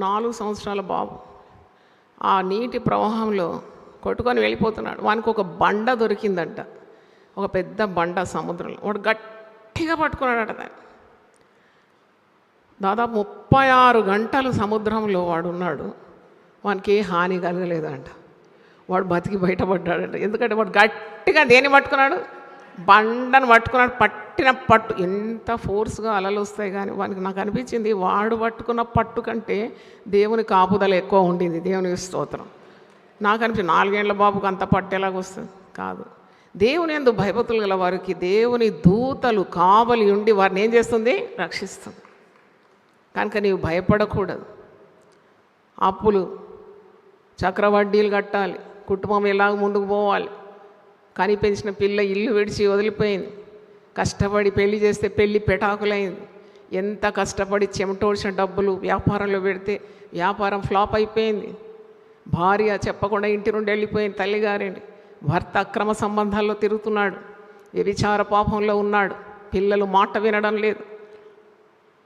4 సంవత్సరాల బాబు, ఆ నీటి ప్రవాహంలో కొట్టుకొని వెళ్ళిపోతున్నాడు. వానికి ఒక బండ దొరికిందంట, ఒక పెద్ద బండ సముద్రంలో. వాడు గట్టిగా పట్టుకున్నాడట దాన్ని. దాదాపు 36 గంటలు సముద్రంలో వాడు ఉన్నాడు. వానికి ఏ హాని కలగలేదంట. వాడు బతికి బయటపడ్డాడంట. ఎందుకంటే వాడు గట్టిగా దేన్ని పట్టుకున్నాడు? బండను పట్టుకున్నాడు. పట్టిన పట్టు ఎంత ఫోర్స్గా అలలు వస్తాయి, కానీ వానికి నాకు అనిపించింది వాడు పట్టుకున్న పట్టు కంటే దేవుని కాపుదల ఎక్కువ ఉండింది. దేవునికి స్తోత్రం. నాకు అనిపించింది 4 ఏళ్ల బాబుకు అంత పట్టు ఎలాగొస్తుంది? కాదు. దేవుని యందు భయభక్తులు గల వారికి దేవుని దూతలు కావలి ఉండి వారిని ఏం చేస్తుంది? రక్షిస్తుంది. కనుక నీవు భయపడకూడదు. అప్పులు, చక్రవడ్డీలు కట్టాలి, కుటుంబం ఎలాగ ముందుకు పోవాలి, కానీ పెంచిన పిల్ల ఇల్లు విడిచి వదిలిపోయింది, కష్టపడి పెళ్లి చేస్తే పెళ్ళి పెటాకులైంది, ఎంత కష్టపడి చెమటోడ్చిన డబ్బులు వ్యాపారంలో పెడితే వ్యాపారం ఫ్లాప్ అయిపోయింది, భార్య చెప్పకుండా ఇంటి నుండి వెళ్ళిపోయింది, తల్లిగారేంటి, భర్త అక్రమ సంబంధాల్లో తిరుగుతున్నాడు, వ్యభిచార పాపంలో ఉన్నాడు, పిల్లలు మాట వినడం లేదు,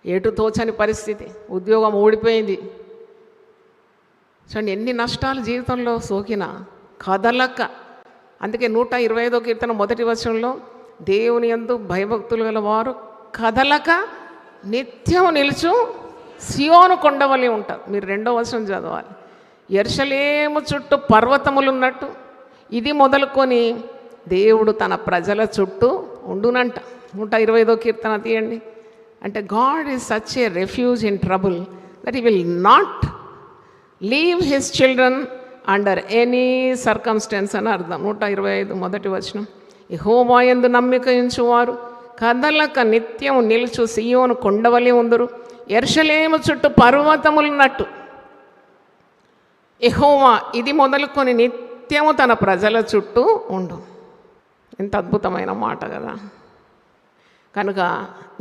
ఎటు తోచని పరిస్థితి, ఉద్యోగం ఊడిపోయింది. చూడండి ఎన్ని నష్టాలు జీవితంలో సోకినా కదలక. అందుకే 125వ కీర్తన 1వ వచనంలో దేవుని యందు భయభక్తులు గల వారు కదలక నిత్యం నిలుచు సియోను కొండవలి ఉంటారు. మీరు 2వ వచనం చదవాలి. యెరూషలేము చుట్టూ పర్వతములు ఉన్నట్టు ఇది మొదలుకొని దేవుడు తన ప్రజల చుట్టూ ఉండునంట. 125వ కీర్తన తీయండి. అంటే God is such a refuge in trouble that he will not leave his children under any circumstance అని అర్థం. 125 మొదటి వచనం. యెహోవా యందు నమ్మిక ఉంచువారు కదలక నిత్యం నిలుచు సియోను కొండవలి ఉందురు, యెరూషలేము చుట్టూ పర్వతములున్నట్టు. యెహోవా ఇది మొదలుకొని నిత్యము తన ప్రజల చుట్టూ ఉండు. ఎంత అద్భుతమైన మాట కదా. కనుక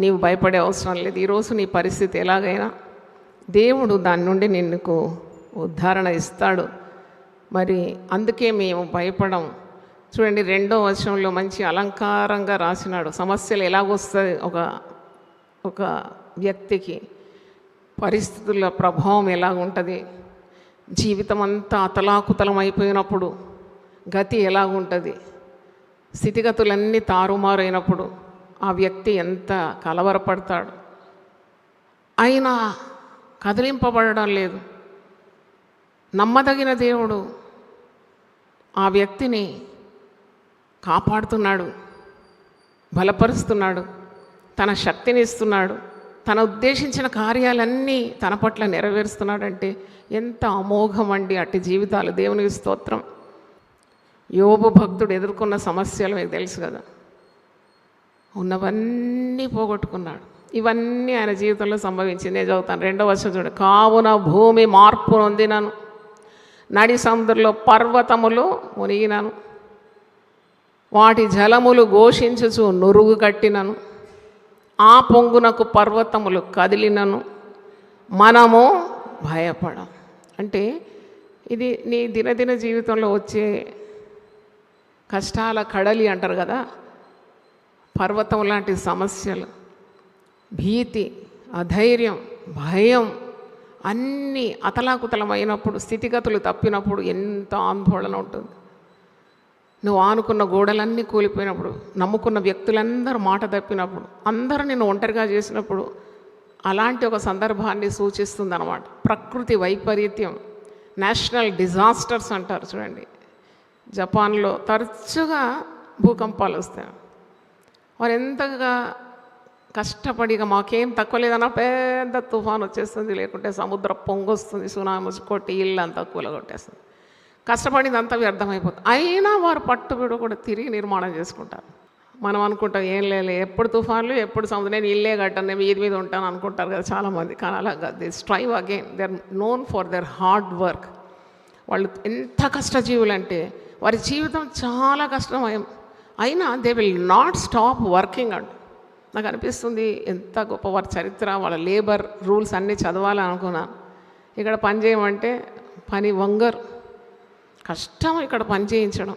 నీవు భయపడే అవసరం లేదు. ఈరోజు నీ పరిస్థితి ఎలాగైనా దేవుడు దాని నుండి నిన్నుకు ఉద్ధారణ ఇస్తాడు. మరి అందుకే మేము భయపడం. చూడండి 2వ వచనంలో మంచి అలంకారంగా రాసినాడు. సమస్యలు ఎలాగొస్తుంది ఒక వ్యక్తికి, పరిస్థితుల ప్రభావం ఎలాగుంటుంది, జీవితం అంతా అతలాకుతలం అయిపోయినప్పుడు గతి ఎలాగుంటుంది, స్థితిగతులన్నీ తారుమారైనప్పుడు ఆ వ్యక్తి ఎంత కలవరపడతాడు. అయినా కదిలింపబడడం లేదు. నమ్మదగిన దేవుడు ఆ వ్యక్తిని కాపాడుతున్నాడు, బలపరుస్తున్నాడు, తన శక్తిని ఇస్తున్నాడు, తన ఉద్దేశించిన కార్యాలన్నీ తన పట్ల నెరవేరుస్తున్నాడంటే ఎంత అమోఘం అండి అట్టి జీవితాలు. దేవునికి స్తోత్రం. యోబు భక్తుడు ఎదుర్కొన్న సమస్యలు మీకు తెలుసు కదా. ఉన్నవన్నీ పోగొట్టుకున్నాడు. ఇవన్నీ ఆయన జీవితంలో సంభవించింది. నేను చదువుతాను 2వ వచనం చూడండి. కావున భూమి మార్పు నొందినను, నడి సముద్రంలో పర్వతములు మునిగినను, వాటి జలములు ఘోషించుచు నురుగు కట్టినను, ఆ పొంగునకు పర్వతములు కదిలినను మనము భయపడం. అంటే ఇది నీ దినదిన జీవితంలో వచ్చే కష్టాల కడలి అంటారు కదా. పర్వతం లాంటి సమస్యలు, భీతి, అధైర్యం, భయం అన్నీ అతలాకుతలమైనప్పుడు, స్థితిగతులు తప్పినప్పుడు ఎంత ఆందోళన ఉంటుంది. నువ్వు ఆనుకున్న గోడలన్నీ కూలిపోయినప్పుడు, నమ్ముకున్న వ్యక్తులందరూ మాట తప్పినప్పుడు, అందరూ నిన్ను ఒంటరిగా చేసినప్పుడు, అలాంటి ఒక సందర్భాన్ని సూచిస్తుంది అన్నమాట. ప్రకృతి వైపరీత్యం, నేషనల్ డిజాస్టర్స్ అంటారు చూడండి. జపాన్లో తరచుగా భూకంపాలు వస్తాయి. వారు ఎంతగా కష్టపడిగా మాకేం తక్కువ లేదన్నా పెద్ద తుఫాన్ వచ్చేస్తుంది, లేకుంటే సముద్ర పొంగొస్తుంది, సునామీ కొట్టి ఇల్లు అంతా కూలగొట్టేస్తుంది. కష్టపడింది అంతా వ్యర్థమైపోతుంది. అయినా వారు పట్టుబడి కూడా తిరిగి నిర్మాణం చేసుకుంటారు. మనం అనుకుంటాం ఏం లేదు, ఎప్పుడు తుఫాన్లు ఎప్పుడు సముద్రం, నేను ఇల్లే కట్టాను, నేను వీధి మీద ఉంటాను అనుకుంటారు కదా చాలామంది. కానీ అలాగా they strive again. They are known for their hard work. వాళ్ళు ఎంత కష్టజీవులు అంటే వారి జీవితం చాలా కష్టమయం, అయినా they will not stop working అంట. నాకు అనిపిస్తుంది ఎంత గొప్ప వారి చరిత్ర, వాళ్ళ లేబర్ రూల్స్ అన్నీ చదవాలని అనుకున్నాను. ఇక్కడ పని చేయమంటే పని వంగరు, కష్టం ఇక్కడ పని చేయించడం,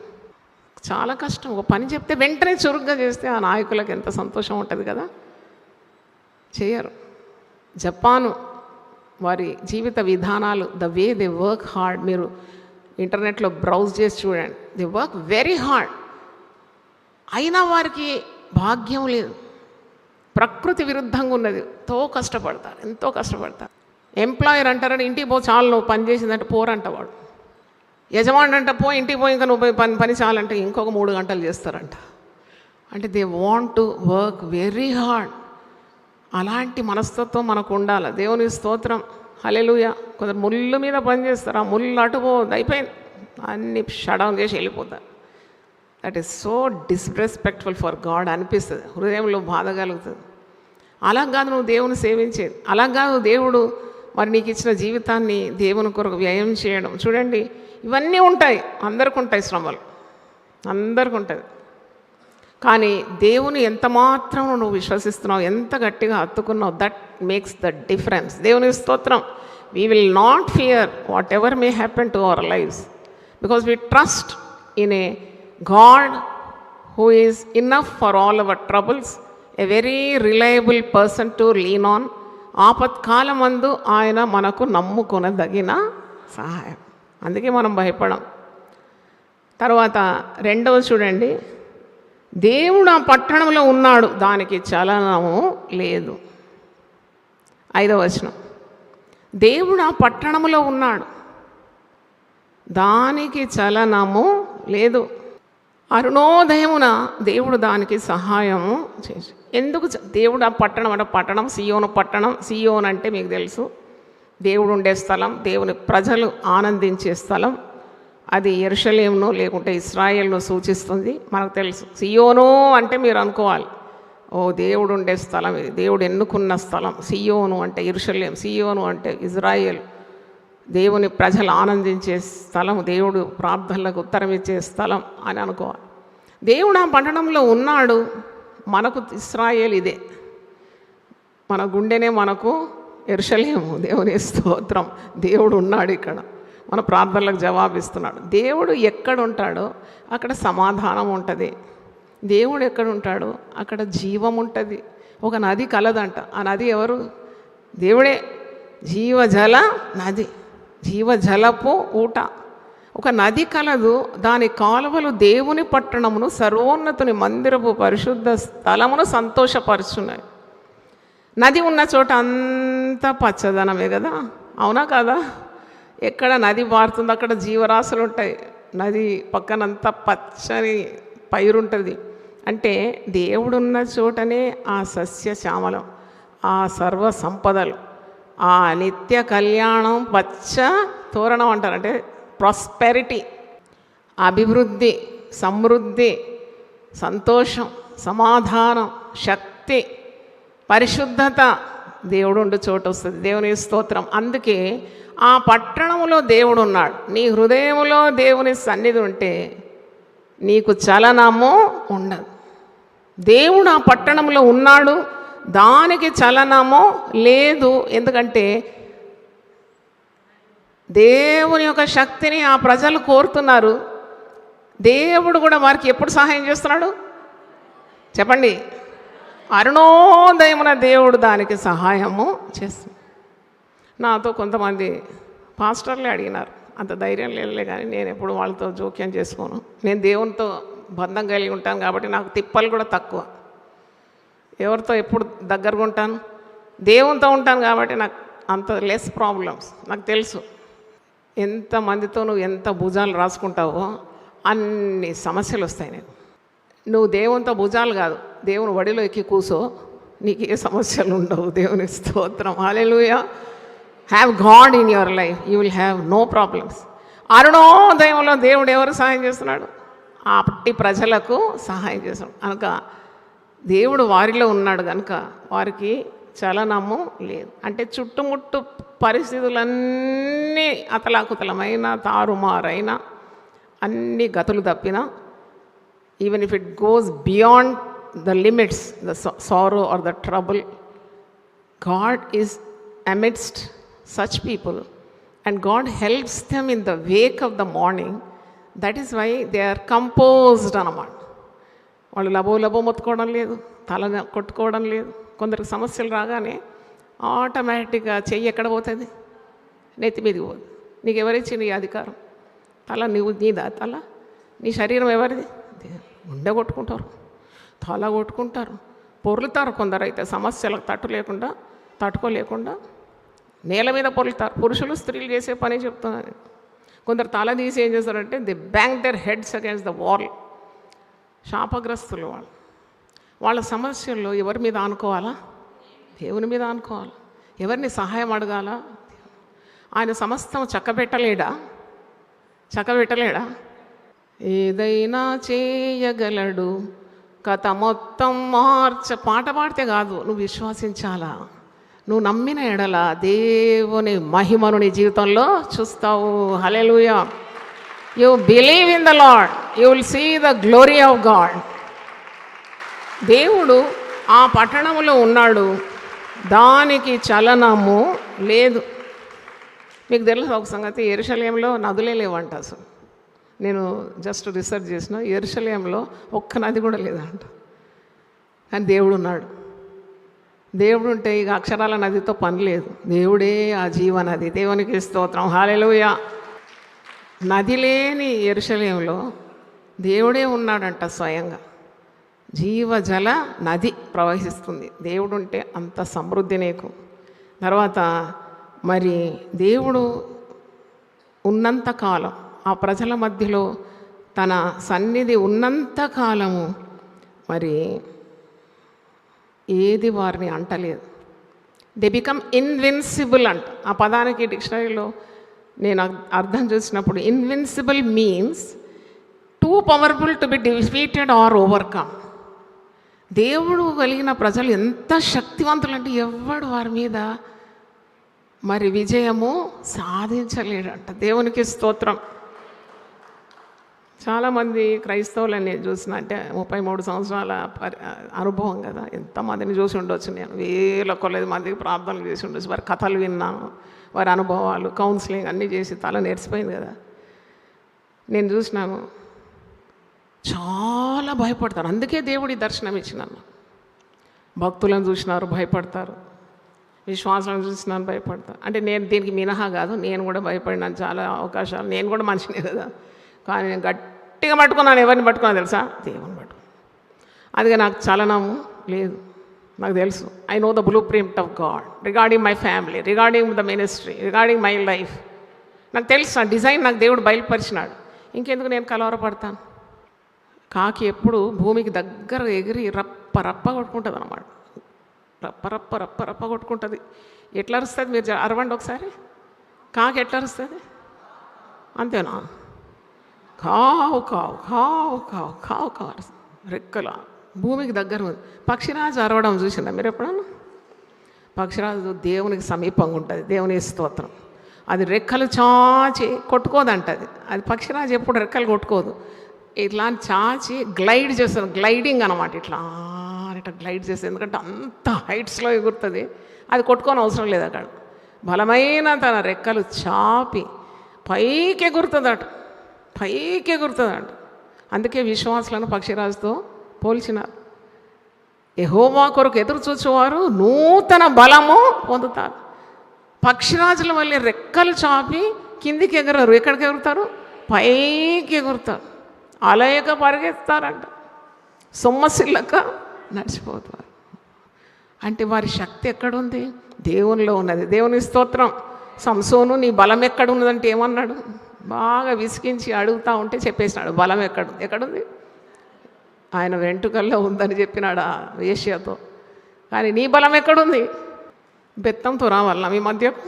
చాలా కష్టం. ఒక పని చెప్తే వెంటనే చురుగ్గా చేస్తే ఆ నాయకులకు ఎంత సంతోషం ఉంటుంది కదా. చేయరు. జపాను వారి జీవిత విధానాలు, the way they work hard, మీరు ఇంటర్నెట్లో బ్రౌజ్ చేసి చూడండి. They work very hard. అయినా వారికి భాగ్యం లేదు, ప్రకృతి విరుద్ధంగా ఉన్నది. ఎంతో కష్టపడతారు. ఎంప్లాయర్ అంటారని ఇంటికి పో చాలు, నువ్వు పని చేసిందంటే పోరంట వాడు. యజమాని అంట పో ఇంటికి పోయి ఇంకా నువ్వు పని చాలంటే ఇంకొక 3 గంటలు చేస్తారంట. అంటే they want to work very hard. అలాంటి మనస్తత్వం మనకు ఉండాలి. దేవుని స్తోత్రం, హల్లెలూయా. కొందరు ముళ్ళు మీద పని చేస్తారు, ఆ ముళ్ళు అటుపోదు, అయిపోయింది, అన్ని షడౌన్ చేసి వెళ్ళిపోతారు. That is so disrespectful for God అనిపిస్తుంది, హృదయంలో బాధ కలుగుతుంది. అలా కాదు నువ్వు దేవుని సేవించేది, అలా కాదు దేవుడు మరి నీకు ఇచ్చిన జీవితాన్ని దేవుని కొరకు వ్యయం చేయడం. చూడండి, ఇవన్నీ ఉంటాయి, అందరికి ఉంటాయి శ్రమలు, అందరికి ఉంటుంది. కానీ దేవుని ఎంత మాత్రం నువ్వు విశ్వసిస్తున్నావు, ఎంత గట్టిగా హత్తుకున్నావు, దట్ మేక్స్ ద డిఫరెన్స్. దేవుని స్తోత్రం. We will not fear whatever may happen to our lives, because we trust in a God who is enough for all our troubles, a very reliable person to lean on. ఆపత్కాలమందు ఆయన మనకు నమ్ముకొనదగిన సహాయం. అందుకే మనం భయపడం. తర్వాత 2వ చూడండి, దేవుడు ఆ పట్టణంలో ఉన్నాడు, దానికి చలనము లేదు. 5వ వచనం, దేవుడు ఆ పట్టణంలో ఉన్నాడు, దానికి చలనము లేదు. అరుణోదయమున దేవుడు దానికి సహాయము చేసి. ఎందుకు దేవుడు ఆ పట్టణం అంటే పట్టణం సియోను పట్టణం. సియోన్ అంటే మీకు తెలుసు దేవుడు ఉండే స్థలం, దేవుని ప్రజలు ఆనందించే స్థలం. అది యెరూషలేమును లేకుంటే ఇశ్రాయేలును సూచిస్తుంది, మనకు తెలుసు. సియోను అంటే మీరు అనుకోవాలి, ఓ దేవుడు ఉండే స్థలం ఇది, దేవుడు ఎన్నుకున్న స్థలం. సియోను అంటే యెరూషలేం, సియోను అంటే ఇజ్రాయేల్, దేవుని ప్రజలు ఆనందించే స్థలం, దేవుడు ప్రార్థనలకు ఉత్తరం ఇచ్చే స్థలం అని అనుకోవాలి. దేవుడు ఆ పట్టణంలో ఉన్నాడు. మనకు ఇశ్రాయేలు ఇదే, మన గుండెనే మనకు యెరూషలేము. దేవుని స్తోత్రం. దేవుడు ఉన్నాడు ఇక్కడ, మన ప్రార్థనలకు జవాబిస్తున్నాడు. దేవుడు ఎక్కడ ఉంటాడో అక్కడ సమాధానం ఉంటుంది. దేవుడు ఎక్కడ ఉంటాడో అక్కడ జీవం ఉంటుంది. ఒక నది కలదంట. ఆ నది ఎవరు? దేవుడే. జీవజల నది, జీవజలపు ఊట. ఒక నది కలదు, దాని కాలువలు దేవుని పట్టణమును, సర్వోన్నతుని మందిరపు పరిశుద్ధ స్థలమును సంతోషపరుచున్నాయి. నది ఉన్న చోట అంతా పచ్చదనమే కదా, అవునా కదా? ఎక్కడ నది పారుతుందో అక్కడ జీవరాశులు ఉంటాయి. నది పక్కనంతా పచ్చని పైరుంటుంది. అంటే దేవుడున్న చోటనే ఆ సస్యశ్యామలం, ఆ సర్వ సంపదలు, ఆ నిత్య కళ్యాణం, పచ్చ తోరణం అంటారు. అంటే ప్రాస్పెరిటీ, అభివృద్ధి, సమృద్ధి, సంతోషం, సమాధానం, శక్తి, పరిశుద్ధత దేవుడు ఉండే చోటు వస్తుంది. దేవుని స్తోత్రం. అందుకే ఆ పట్టణంలో దేవుడు ఉన్నాడు. నీ హృదయంలో దేవుని సన్నిధి ఉంటే నీకు చలనము ఉండదు. దేవుడు ఆ పట్టణంలో ఉన్నాడు, దానికి చలనము లేదు. ఎందుకంటే దేవుని యొక్క శక్తిని ఆ ప్రజలు కోరుతున్నారు. దేవుడు కూడా వారికి ఎప్పుడు సహాయం చేస్తున్నాడు చెప్పండి? అరుణోదయమున దేవుడు దానికి సహాయము చేస్తుంది. నాతో కొంతమంది పాస్టర్లే అడిగినారు. అంత ధైర్యం లేదులే, కానీ నేను ఎప్పుడు వాళ్ళతో జోక్యం చేసుకోను. నేను దేవునితో బంధం కలిగి ఉంటాను కాబట్టి నాకు తిప్పలు కూడా తక్కువ. ఎవరితో ఎప్పుడు దగ్గరగా ఉంటాను? దేవునితో ఉంటాను కాబట్టి నాకు అంత లెస్ ప్రాబ్లమ్స్. నాకు తెలుసు ఎంతమందితో నువ్వు ఎంత భుజాలు రాసుకుంటావో అన్ని సమస్యలు వస్తాయి. నువ్వు దేవునితో భుజాలు కాదు, దేవుని వడిలో ఎక్కి కూసో, నీకు ఏ సమస్యలు ఉండవు. దేవుని స్తోత్రం. Hallelujah. Have God in your life, you will have no problems. అరుణోదయంలో దేవుడు ఎవరు సహాయం చేస్తున్నాడు? ఆ పట్టి ప్రజలకు సహాయం చేస్తున్నాడు. కనుక దేవుడు వారిలో ఉన్నాడు కనుక వారికి చలనము లేదు. అంటే చుట్టుముట్టు పరిస్థితులన్నీ అతలాకుతలమైన, తారుమారైన, అన్ని గతులు తప్పిన, even if it goes beyond the limits, the sorrow or the trouble, God is amidst such people and God helps them in the wake of the morning. That is why they are composed అన్నమాట. వాళ్ళు లబో మొత్తుకోవడం లేదు, తల కొట్టుకోవడం లేదు. కొందరికి సమస్యలు రాగానే ఆటోమేటిక్గా చెయ్యి ఎక్కడ పోతుంది? నెత్తి మీదకి పోతుంది. నీకు ఎవరిచ్చింది ఈ అధికారం? తల నీదా? తల నీ శరీరం ఎవరిది? గుండె కొట్టుకుంటారు, తల కొట్టుకుంటారు, పొర్లుతారు. కొందరు అయితే సమస్యలకు తట్టుకోలేకుండా నేల మీద పొరులుతారు. పురుషులు స్త్రీలు చేసే పని చెప్తున్నాను. కొందరు తల తీసి ఏం చేస్తారంటే the bang their heads against the wall. శాపగ్రస్తులు వాళ్ళ సమస్యల్లో ఎవరి మీద ఆనుకోవాలా? దేవుని మీద ఆనుకోవాలి. ఎవరిని సహాయం అడగాలా? ఆయన సమస్తం చక్కబెట్టలేడా? ఏదైనా చేయగలడు, కథ మొత్తం పాట పాడితే కాదు, నువ్వు విశ్వసించాలా. నువ్వు నమ్మిన ఎడల దేవుని మహిమను నీ జీవితంలో చూస్తావు. Hallelujah. You believe in the Lord, you will see the glory of God. దేవుడు ఆ పట్టణంలో ఉన్నాడు, దానికి చలనము లేదు. మీకు తెలుసు ఒక సంగతి, యెరూషలేములో నదులే లేవంట. అసలు నేను జస్ట్ రీసెర్చ్ చేసిన, యెరూషలేములో ఒక్క నది కూడా లేదంట. కానీ దేవుడు ఉన్నాడు. దేవుడు ఉంటే ఇక అక్షరాల నదితో పని లేదు. దేవుడే ఆ జీవనది. దేవునికి స్తోత్రం. హల్లెలూయా. నది లేని యెరూషలేములో దేవుడే ఉన్నాడంట స్వయంగా. జీవజల నది ప్రవహిస్తుంది. దేవుడు ఉంటే అంత సమృద్ధి నీకు. తర్వాత మరి దేవుడు ఉన్నంతకాలం ఆ ప్రజల మధ్యలో తన సన్నిధి ఉన్నంతకాలము మరి ఏది వారిని అంటలేదు. దే బికమ్ ఇన్విన్సిబుల్ అంట. ఆ పదానికి డిక్షనరీలో నేను అర్థం చూసినప్పుడు invincible means too powerful to be defeated or overcome. దేవుడు కలిగిన ప్రజలు ఎంత శక్తివంతులు అంటే ఎవ్వడు వారి మీద మరి విజయము సాధించలేడంట. దేవునికి స్తోత్రం. చాలామంది క్రైస్తవులని నేను చూసిన, అంటే 33 సంవత్సరాల అనుభవం కదా, ఎంతమందిని చూసి ఉండొచ్చు నేను, వేల కొలది మందికి ప్రార్థనలు చేసి ఉండొచ్చు, వారి కథలు విన్నాను, వారి అనుభవాలు, కౌన్సిలింగ్ అన్నీ చేసి తల నేర్చిపోయింది కదా. నేను చూసినాను, చాలా భయపడతారు. అందుకే దేవుడి దర్శనం ఇచ్చినాను. భక్తులను చూసినారు, భయపడతారు. విశ్వాసాలను చూసినాను, భయపడతారు. అంటే నేను దీనికి మినహా కాదు, నేను కూడా భయపడినాను చాలా అవకాశాలు. నేను కూడా మనిషినే కదా, కానీ నేను గట్టిగా పట్టుకున్నాను. ఎవరిని పట్టుకున్నా తెలుసా? దేవుని పట్టుకున్నాను. అందుకే నాకు చలనము లేదు. నాకు తెలుసు, I know the blue print of God regarding my family, regarding the ministry, regarding my life. నాకు తెలుసు, ఆ డిజైన్ నాకు దేవుడు బయలుపరిచినాడు. ఇంకెందుకు నేను కలవరపడతాను? కాకి ఎప్పుడు భూమికి దగ్గర ఎగిరి రప్ప రప్ప కొట్టుకుంటుంది అన్నమాట. రప్ప రప్ప రప్ప రప్ప కొట్టుకుంటుంది. ఎట్లా అరుస్తుంది? మీరు అరవండి ఒకసారి. కాకి ఎట్లా అరుస్తుంది? అంతేనా? కావు కావు కావు కావు కావు కావు రెక్కల భూమికి దగ్గర ఉంది. పక్షిరాజు అరవడం చూసిందా మీరు ఎప్పుడన్నా? పక్షిరాజు దేవునికి సమీపంగా ఉంటుంది. దేవుని స్తోత్రం. అది రెక్కలు చాచి కొట్టుకోదంటది. అది పక్షిరాజు ఎప్పుడు రెక్కలు కొట్టుకోదు. ఇట్లా చాచి గ్లైడ్ చేస్తుంది. గ్లైడింగ్ అనమాట. ఇట్లా గ్లైడ్ చేస్తుంది. ఎందుకంటే అంత హైట్స్లో ఎగురుతుంది. అది కొట్టుకొని అవసరం లేదు. అక్కడ బలమైన తన రెక్కలు చాపి పైకి ఎగురుతుందట, పైకి ఎగురుతుందట. అందుకే విశ్వాసులను పక్షిరాజుతో పోల్చినారు. యెహోవా కొరకు ఎదురు చూచేవారు నూతన బలము పొందుతారు. పక్షిరాజుల వల్ల రెక్కలు చాపి కిందికి ఎగరరు. ఎక్కడికి ఎగురుతారు? పైకి ఎగురుతారు. అలయక పరిగెత్తారంట, సొమ్మసిల్లక నడిచిపోతారు. అంటే వారి శక్తి ఎక్కడుంది? దేవునిలో ఉన్నది. దేవుని స్తోత్రం. సంసోను నీ బలం ఎక్కడున్నదంటే ఏమన్నాడు? బాగా విసిగించి అడుగుతూ ఉంటే చెప్పేసినాడు, బలం ఎక్కడుంది? ఆయన వెంట్రుకల్లో ఉందని చెప్పినాడు ఆ వేశ్యతో. కానీ నీ బలం ఎక్కడుంది? బెత్తంతో రావాలన్నా మీ మధ్యకు?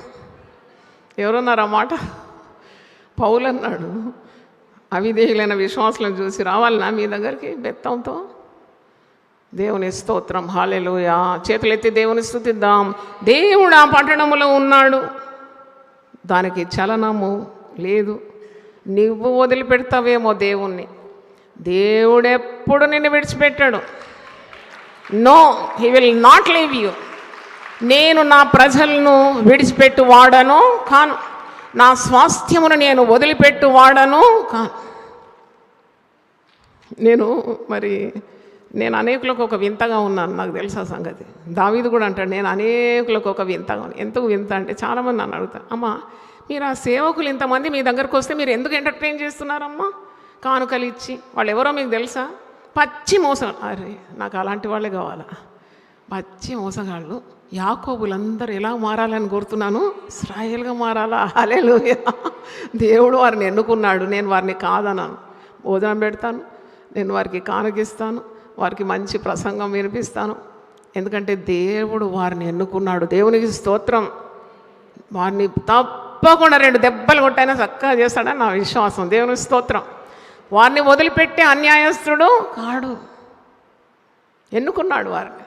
ఎవరన్నారన్నమాట? పౌలు అన్నాడు, అవిధేయులైన విశ్వాసులను చూసి రావాలన్నా మీ దగ్గరికి బెత్తంతో? దేవుని స్తోత్రం. హల్లెలూయా. చేతులెత్తి దేవుని స్తుతిద్దాం. దేవుడు ఆ పట్టణములో ఉన్నాడు, దానికి చలనము లేదు. నువ్వు వదిలిపెడతావేమో దేవుణ్ణి. దేవుడెప్పుడు నిన్ను విడిచిపెట్టాడు. No, he will not leave you. నేను నా ప్రజలను విడిచిపెట్టు వాడను కాను, నా స్వాస్థ్యమును నేను వదిలిపెట్టు వాడను కాను. నేను అనేకులకు ఒక వింతగా ఉన్నాను. నాకు తెలుసా సంగతి. దావీదు కూడా అంటాడు, నేను అనేకులకు ఒక వింతగా ఉన్నాను. ఎందుకు వింత అంటే చాలామంది నన్ను అడుగుతారు, అమ్మ మీరు ఆ సేవకులు ఇంతమంది మీ దగ్గరకు వస్తే మీరు ఎందుకు ఎంటర్టైన్ చేస్తున్నారమ్మా? కానుకలు ఇచ్చి. వాళ్ళు ఎవరో మీకు తెలుసా? పచ్చి మోసం. అరే నాకు అలాంటి వాళ్ళే కావాలా? పచ్చి మోసగాళ్ళు. యాకోబులందరూ ఎలా మారాలని కోరుతున్నాను? ఇశ్రాయేలుగా మారాలా? హల్లెలూయా. దేవుడు వారిని ఎన్నుకున్నాడు. నేను వారిని కాదన్నాను. భోజనం పెడతాను, నేను వారికి కానుకిస్తాను, వారికి మంచి ప్రసంగం వినిపిస్తాను. ఎందుకంటే దేవుడు వారిని ఎన్నుకున్నాడు. దేవునికి స్తోత్రం. వారిని తప్పకుండా 2 దెబ్బలు కొట్టైనా చక్కగా చేస్తాడని నా విశ్వాసం. దేవునికి స్తోత్రం. వారిని వదిలిపెట్టే అన్యాయస్తుడు కాడు. ఎన్నుకున్నాడు వారిని.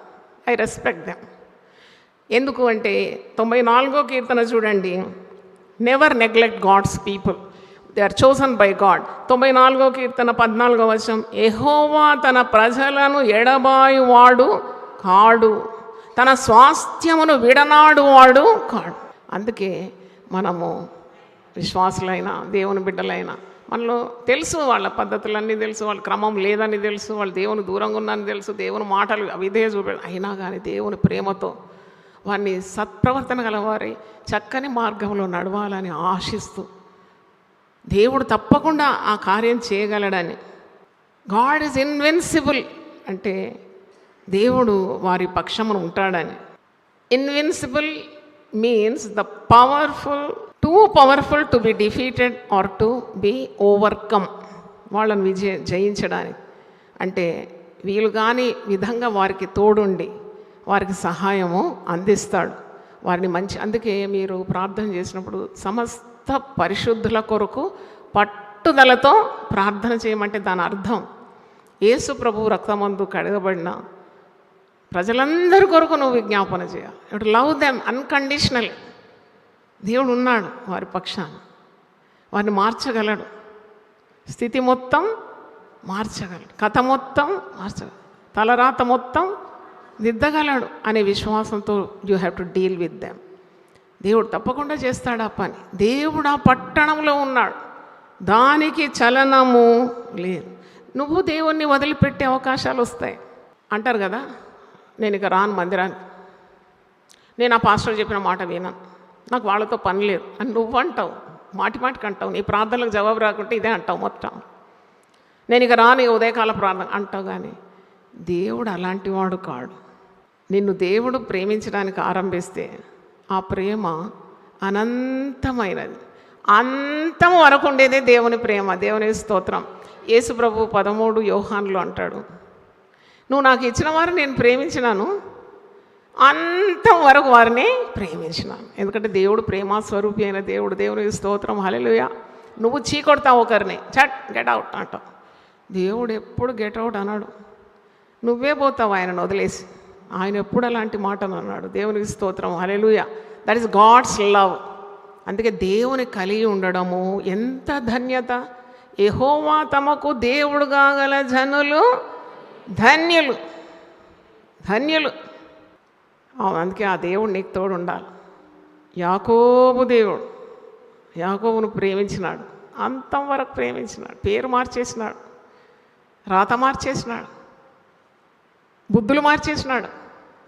I respect them. ఎందుకు అంటే 94వ కీర్తన చూడండి. Never neglect God's people, they are chosen by God. 94వ కీర్తన 14వ వచనం, యెహోవా తన ప్రజలను ఎడబాయువాడు కాడు, తన స్వాస్థ్యమును విడనాడు వాడు కాడు. అందుకే మనము విశ్వాసులైన దేవుని బిడ్డలైన మనలో తెలుసు, వాళ్ళ పద్ధతులన్నీ తెలుసు, వాళ్ళ క్రమం లేదని తెలుసు, వాళ్ళు దేవుని దూరంగా ఉన్నారని తెలుసు, దేవుని మాటలు అవిధేయ చూపెడు. అయినా కానీ దేవుని ప్రేమతో వారిని సత్ప్రవర్తన గలవారి చక్కని మార్గంలో నడవాలని ఆశిస్తూ దేవుడు తప్పకుండా ఆ కార్యం చేయగలడని. గాడ్ ఈజ్ ఇన్విన్సిబుల్ అంటే దేవుడు వారి పక్షమును ఉంటాడని. Invincible means the powerful, too powerful to be defeated or to be overcome. వాళ్ళని జయించడానికి అంటే వీలు కాని విధంగా వారికి తోడుండి వారికి సహాయము అందిస్తాడు. వారిని అందుకే మీరు ప్రార్థన చేసినప్పుడు సమస్త పరిశుద్ధుల కొరకు పట్టుదలతో ప్రార్థన చేయమంటే దాని అర్థం యేసు ప్రభువు రక్తమందు కడగబడిన ప్రజలందరి కొరకు నువ్వు విజ్ఞాపన చేయాలి. You love them unconditional. దేవుడు ఉన్నాడు వారి పక్షాన. వారిని మార్చగలడు, స్థితి మొత్తం మార్చగలడు, కథ మొత్తం మార్చగలడు, తలరాత మొత్తం దిద్దగలడు అనే విశ్వాసంతో you have to deal with them. దేవుడు తప్పకుండా చేస్తాడు ఆ పని. దేవుడు ఆ పట్టణంలో ఉన్నాడు, దానికి చలనము లేదు. నువ్వు దేవుణ్ణి వదిలిపెట్టే అవకాశాలు వస్తాయి. అంటారు కదా, నేను ఇక రాను మందిరానికి, నేను ఆ పాస్టర్ చెప్పిన మాట విన్నాను, నాకు వాళ్ళతో పని లేదు అని నువ్వు అంటావు. మాటికి అంటావు. నీ ప్రార్థనలకు జవాబు రాకుంటే ఇదే అంటావు మొత్తం. నేను ఇక రాను, ఉదయకాల ప్రార్థన అంటావు. కానీ దేవుడు అలాంటి వాడు కాడు. నిన్ను దేవుడు ప్రేమించడానికి ఆరంభిస్తే ఆ ప్రేమ అనంతమైనది. అంతం వరకు ఉండేదే దేవుని ప్రేమ. దేవుని స్తోత్రం. యేసు ప్రభు 13 యోహానులో అంటాడు, నువ్వు నాకు ఇచ్చిన వారిని నేను ప్రేమించినాను, అంతం వరకు వారిని ప్రేమించినాను. ఎందుకంటే దేవుడు ప్రేమస్వరూపి అయిన దేవుడు. దేవుని స్తోత్రం. హల్లెలూయా. నువ్వు చీకొడతావు ఒకరిని, చట్ గెట్ అవుట్ అంటావు. దేవుడు ఎప్పుడు గెట్ అవుట్ అన్నాడు. నువ్వే పోతావు ఆయనను వదిలేసి. ఆయన ఎప్పుడు అలాంటి మాటను అన్నాడు. దేవునికి స్తోత్రం. Hallelujah. That is God's love. అందుకే దేవుని కలిగి ఉండడము ఎంత ధన్యత. యెహోవా తమకు దేవుడుగా గల జనులు ధన్యులు, ధన్యులు. అందుకే ఆ దేవుడు నీకు తోడు ఉండాలి. యాకోబు దేవుడు యాకోబును ప్రేమించినాడు, అంతం వరకు ప్రేమించినాడు. పేరు మార్చేసినాడు, రాత మార్చేసినాడు, బుద్ధులు మార్చేసినాడు,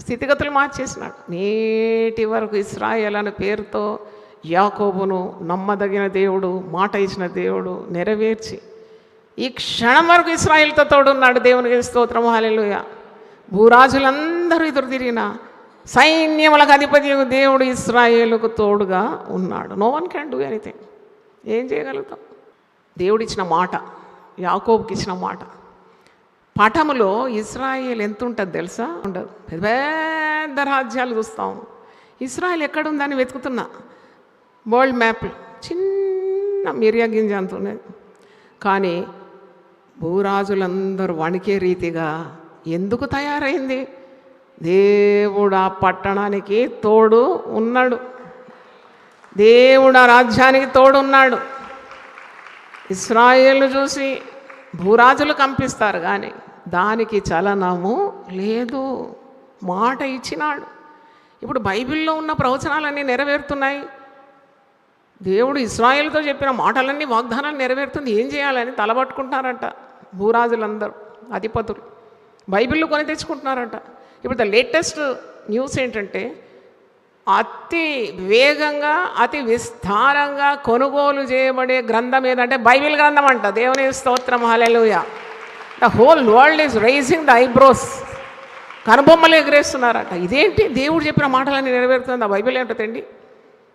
స్థితిగతులు మార్చేసినాడు. నేటి వరకు ఇశ్రాయేల్ అనే పేరుతో యాకోబును నమ్మదగిన దేవుడు, మాట ఇచ్చిన దేవుడు నెరవేర్చి ఈ క్షణం వరకు ఇశ్రాయేల్తో తోడున్నాడు. దేవునికి స్తోత్రం. హల్లెలూయా. భూరాజులందరూ ఎదురు తిరిగిన సైన్యములకు అధిపతి దేవుడు ఇశ్రాయేలుకు తోడుగా ఉన్నాడు. No one can do anything. ఏం చేయగలుగుతాం? దేవుడిచ్చిన మాట, యాకోబుకి ఇచ్చిన మాట. పటములో ఇశ్రాయేల్ ఎంత ఉంటుంది తెలుసా? ఉండదు. పెద్ద పెద్ద రాజ్యాలు చూస్తాం. ఇశ్రాయేల్ ఎక్కడుందని వెతుకుతున్నా. వరల్డ్ మ్యాప్ చిన్న మిరియా గింజ అంత ఉన్నది. కానీ భూరాజులందరూ వణికే రీతిగా ఎందుకు తయారైంది? దేవుడు ఆ పట్టణానికి తోడు ఉన్నాడు, దేవుడు ఆ రాజ్యానికి తోడు ఉన్నాడు. ఇశ్రాయేలు చూసి భూరాజులు కంపిస్తారు, కానీ దానికి చలనము లేదు. మాట ఇచ్చినాడు. ఇప్పుడు బైబిల్లో ఉన్న ప్రవచనాలన్నీ నెరవేరుతున్నాయి. దేవుడు ఇశ్రాయేలుతో చెప్పిన మాటలన్నీ, వాగ్దానాలు నెరవేరుతుంది. ఏం చేయాలని తలబట్టుకుంటున్నారంట భూరాజులందరూ, అధిపతులు. బైబిల్లో కొని తెచ్చుకుంటున్నారంట. ఇప్పుడు ద లేటెస్ట్ న్యూస్ ఏంటంటే, అతి వేగంగా అతి విస్తారంగా కొనుగోలు చేయబడే గ్రంథం ఏదంటే బైబిల్ గ్రంథం అంట. దేవుని స్తోత్రం. Hallelujah. The whole world is raising the eyebrows. కనుబొమ్మలు ఎగరేస్తున్నారట. ఇదేంటి? దేవుడు చెప్పిన మాటలన్నీ నెరవేరుతుంది. ఆ బైబిల్ ఏంటండి?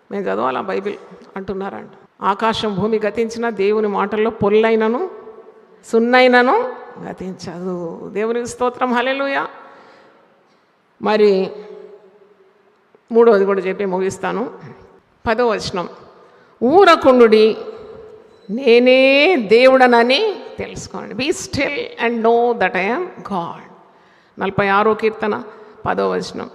మేము చదవాలి ఆ బైబిల్ అంటున్నారంట. ఆకాశం భూమి గతించిన దేవుని మాటల్లో పొల్లైనను సున్నైనను గతించదు. దేవునికి స్తోత్రం. హల్లెలూయా. మరి మూడవది కూడా చెప్పి ముగిస్తాను. 10వ వచనం, ఊరకుండుడి, నేనే దేవుడనని తెలుసుకోండి. Be still and know that I am God. 46వ కీర్తన 10వ వచనం.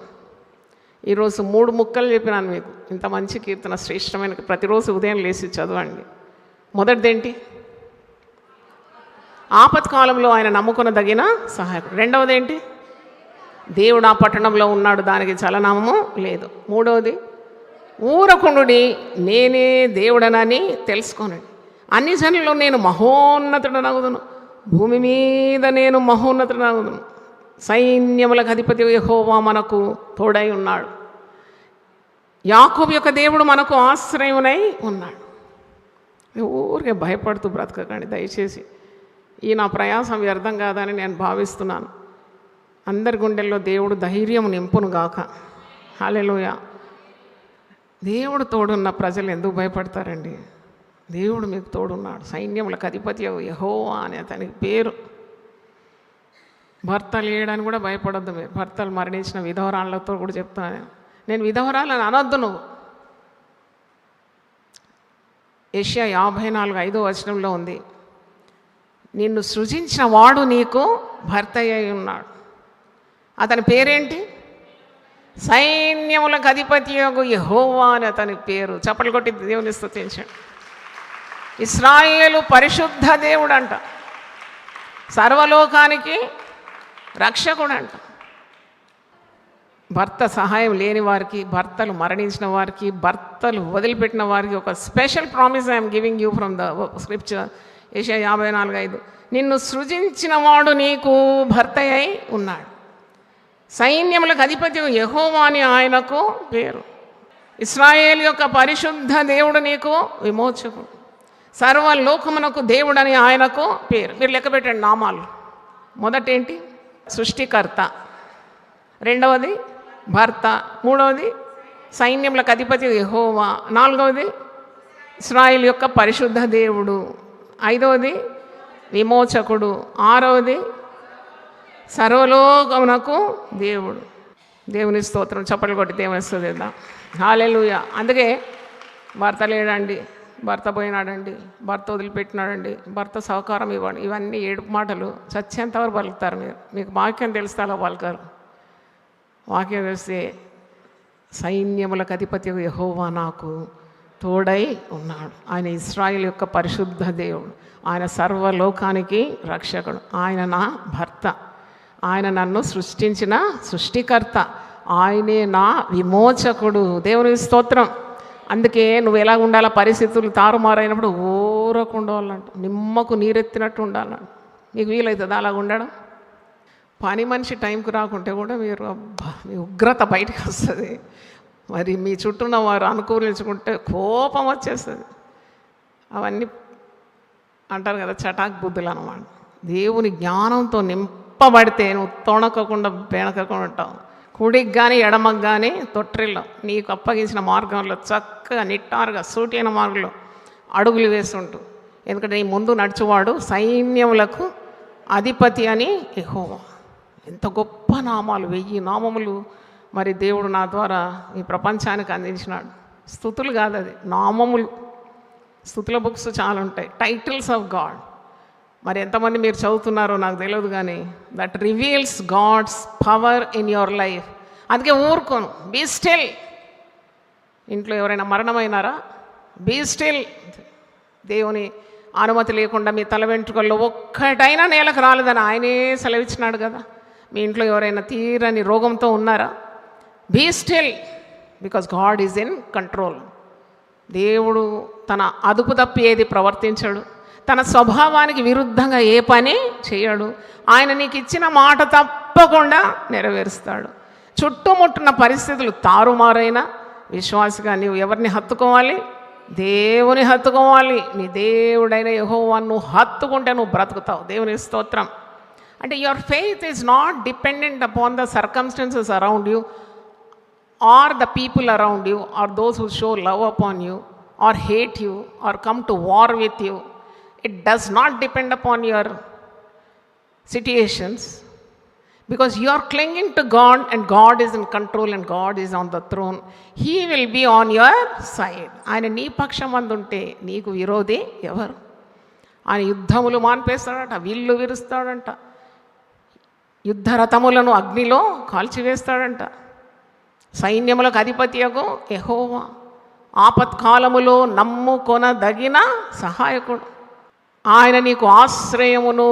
ఈరోజు 3 ముక్కలు చెప్పినాను మీకు. ఇంత మంచి కీర్తన, శ్రేష్టమైన. ప్రతిరోజు ఉదయం లేచి చదవండి. మొదటిదేంటి? ఆపత్కాలంలో ఆయన నమ్ముకొనదగిన సహాయకుడు. రెండవది ఏంటి? దేవుడు ఆ పట్టణంలో ఉన్నాడు, దానికి చలనము లేదు. మూడవది, ఊరకుండుడి, నేనే దేవుడనని తెలుసుకోనండి. అన్ని జనుల్లో నేను మహోన్నతుడనగుదును, భూమి మీద నేను మహోన్నతుడనగుదును. సైన్యములకు అధిపతి యెహోవా మనకు తోడై ఉన్నాడు. యాకోబు యొక్క దేవుడు మనకు ఆశ్రయమునై ఉన్నాడు. ఊరికే భయపడుతూ బ్రతకకండి దయచేసి. ఈ నా ప్రయాసం వ్యర్థం కాదని నేను భావిస్తున్నాను. అందరి గుండెల్లో దేవుడు ధైర్యం నింపును గాక. హల్లెలూయా. దేవుడు తోడున్న ప్రజలు ఎందుకు భయపడతారండి? దేవుడు మీకు తోడున్నాడు. సైన్యములకు అధిపతి యెహోవా అని అతనికి పేరు. భర్తలు లేడని కూడా భయపడద్దు మీరు. భర్తలు మరణించిన విధవరాళ్ళతో కూడా చెప్తాను నేను. విధవరాలని అనొద్దు నువ్వు. యెషయా 54:5వ వచనంలో ఉంది, నిన్ను సృజించిన వాడు నీకు భర్త అయి ఉన్నాడు. అతని పేరేంటి? సైన్యములకు అధిపతి యెహోవా అని అతని పేరు. చప్పట్లు కొట్టి దేవుని స్తుతించండి. ఇశ్రాయేలు పరిశుద్ధ దేవుడు అంట, సర్వలోకానికి రక్షకుడు అంట. భర్త సహాయం లేని వారికి, భర్తలు మరణించిన వారికి, భర్తలు వదిలిపెట్టిన వారికి ఒక special promise I'm giving you from the scripture. యెషయా 54:5. నిన్ను సృజించిన వాడు నీకు భర్త అయి ఉన్నాడు. సైన్యములకు అధిపతి యెహోవా అని ఆయనకు పేరు. ఇశ్రాయేలు యొక్క పరిశుద్ధ దేవుడు నీకు విమోచకుడు. సర్వలోకమునకు దేవుడని ఆయనకు పేరు. మీరు లెక్క పెట్టండి నామాలు. మొదటేంటి? సృష్టికర్త. రెండవది భర్త. మూడవది సైన్యములకు అధిపతి యెహోవా. నాలుగవది ఇశ్రాయేలు యొక్క పరిశుద్ధ దేవుడు. ఐదవది విమోచకుడు. ఆరవది సర్వలోకమునకు దేవుడు. దేవుని స్తోత్రం. చప్పట్లు కొట్టి దేవుని స్తుతిద్దాం. హల్లెలూయా. అందుకే భర్త లేడండి, భర్త పోయినాడండి, భర్త వదిలిపెట్టినాడండి, భర్త సహకారం ఇవ్వండి, ఇవన్నీ ఏడుపు మాటలు చచ్చేంతవరకు పలుకుతారు. మీకు వాక్యం తెలిస్తే అలా పలకరు. వాక్యం తెలిస్తే సైన్యములకు అధిపతి యెహోవా నాకు తోడై ఉన్నాడు. ఆయన ఇశ్రాయేలు యొక్క పరిశుద్ధ దేవుడు. ఆయన సర్వలోకానికి రక్షకుడు. ఆయన నా భర్త. ఆయన నన్ను సృష్టించిన సృష్టికర్త. ఆయనే నా విమోచకుడు. దేవుని స్తోత్రం. అందుకే నువ్వు ఎలా ఉండాలా? పరిస్థితులు తారుమారైనప్పుడు ఊరకుండా ఉండాలంట, నిమ్మకు నీరెత్తినట్టు ఉండాలంట. మీకు వీలవుతుంది అలాగ ఉండడం? పని మనిషి టైంకి రాకుంటే కూడా మీరు మీ ఉగ్రత బయటకు వస్తుంది. మరి మీ చుట్టూ ఉన్న వారు అనుకూలించుకుంటే కోపం వచ్చేస్తుంది. అవన్నీ అంటారు కదా చటాక్ బుద్ధులు అన్నమాట. దేవుని జ్ఞానంతో నింపబడితే నువ్వు తొణకకుండా బెణకకుండా ఉంటావు. కుడికి కానీ ఎడమకు కానీ తొట్టిల్లో నీకు అప్పగించిన మార్గంలో చక్కగా నిట్టారుగా సూటైన మార్గంలో అడుగులు వేస్తుంటూ. ఎందుకంటే నీ ముందు నడుచువాడు సైన్యములకు అధిపతి అని యెహోవా. ఎంత గొప్ప నామాలు, 1000 నామములు మరి దేవుడు నా ద్వారా ఈ ప్రపంచానికి అందించినాడు. స్తుతులు కాదు, అది నామములు. స్తుతుల బుక్స్ చాలా ఉంటాయి, టైటిల్స్ ఆఫ్ గాడ్. మరి ఎంతమంది మీరు చదువుతున్నారో నాకు తెలియదు, కానీ that reveals God's power in your life. అందుకే ఊరుకోను. Be still. ఇంట్లో ఎవరైనా మరణమైనారా? Be still. దేవుని అనుమతి లేకుండా మీ తల వెంట్రుకల్లో ఒక్కటైనా నేలకు రాలేదని ఆయనే సెలవిచ్చినాడు కదా. మీ ఇంట్లో ఎవరైనా తీరని రోగంతో ఉన్నారా? Be still, because God is in control. దేవుడు తన అదుపు తప్పి ఏది ప్రవర్తించడు. తన స్వభావానికి విరుద్ధంగా ఏ పని చేయడు. ఆయన నీకు ఇచ్చిన మాట తప్పకుండా నెరవేరుస్తాడు. చుట్టుముట్టున్న పరిస్థితులు తారుమారైనా విశ్వాసిగా నీవు ఎవరిని హత్తుకోవాలి? దేవుని హత్తుకోవాలి. నీ దేవుడైన యెహోవాను నువ్వు హత్తుకుంటే నువ్వు బ్రతుకుతావు. దేవుని స్తోత్రం. అంటే your faith is not dependent upon the circumstances around you, or the people around you, or those who show love upon you, or hate you, or come to war with you. It does not depend upon your situations, because you are clinging to God and God is in control and God is on the throne. He will be on your side. ఆయన నీ పక్షం అందుంటే నీకు విరోధి ఎవరు? ఆయన యుద్ధములు మాన్పేస్తాడంట, విల్లు విరుస్తాడంట, యుద్ధ రథములను అగ్నిలో కాల్చివేస్తాడంట. సైన్యములకు అధిపతియగు యెహోవా ఆపత్కాలములో నమ్ముకొనదగిన సహాయకుడు. ఆయన నీకు ఆశ్రయమును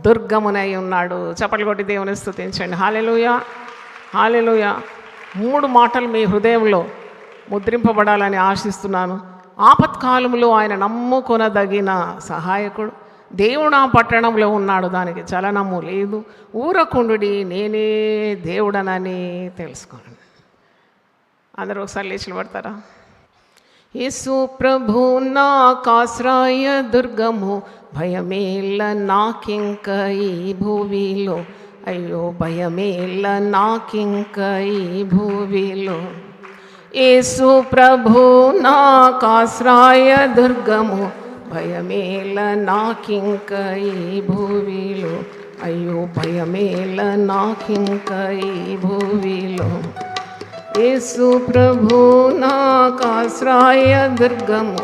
దుర్గమునై ఉన్నాడు. చప్పట్లు కొట్టి దేవుని స్తుతించండి. హల్లెలూయా, హల్లెలూయా. 3 మాటలు మీ హృదయంలో ముద్రింపబడాలని ఆశిస్తున్నాను. ఆపత్కాలంలో ఆయన నమ్ముకొనదగిన సహాయకుడు. దేవుడు ఆ పట్టణంలో ఉన్నాడు, దానికి చలనము లేదు. ఊరకుండుడి, నేనే దేవుడనని తెలుసుకోండి. అందరూ ఒకసారి లేచి నిలబడతారా? యేసు ప్రభు నాకాశ్రయ దుర్గము, భయమేల నాకింక ఈ భూమిలో. అయ్యో భయమేల నాకింక ఈ భూమిలో. యేసు ప్రభు నాకాశ్రయ దుర్గము, భయమేల నాకింక ఈ భూమిలో. అయ్యో భయమేల నాకింక ఈ భూమిలో. యేసు ప్రభు నాకాశ్రయ దుర్గము,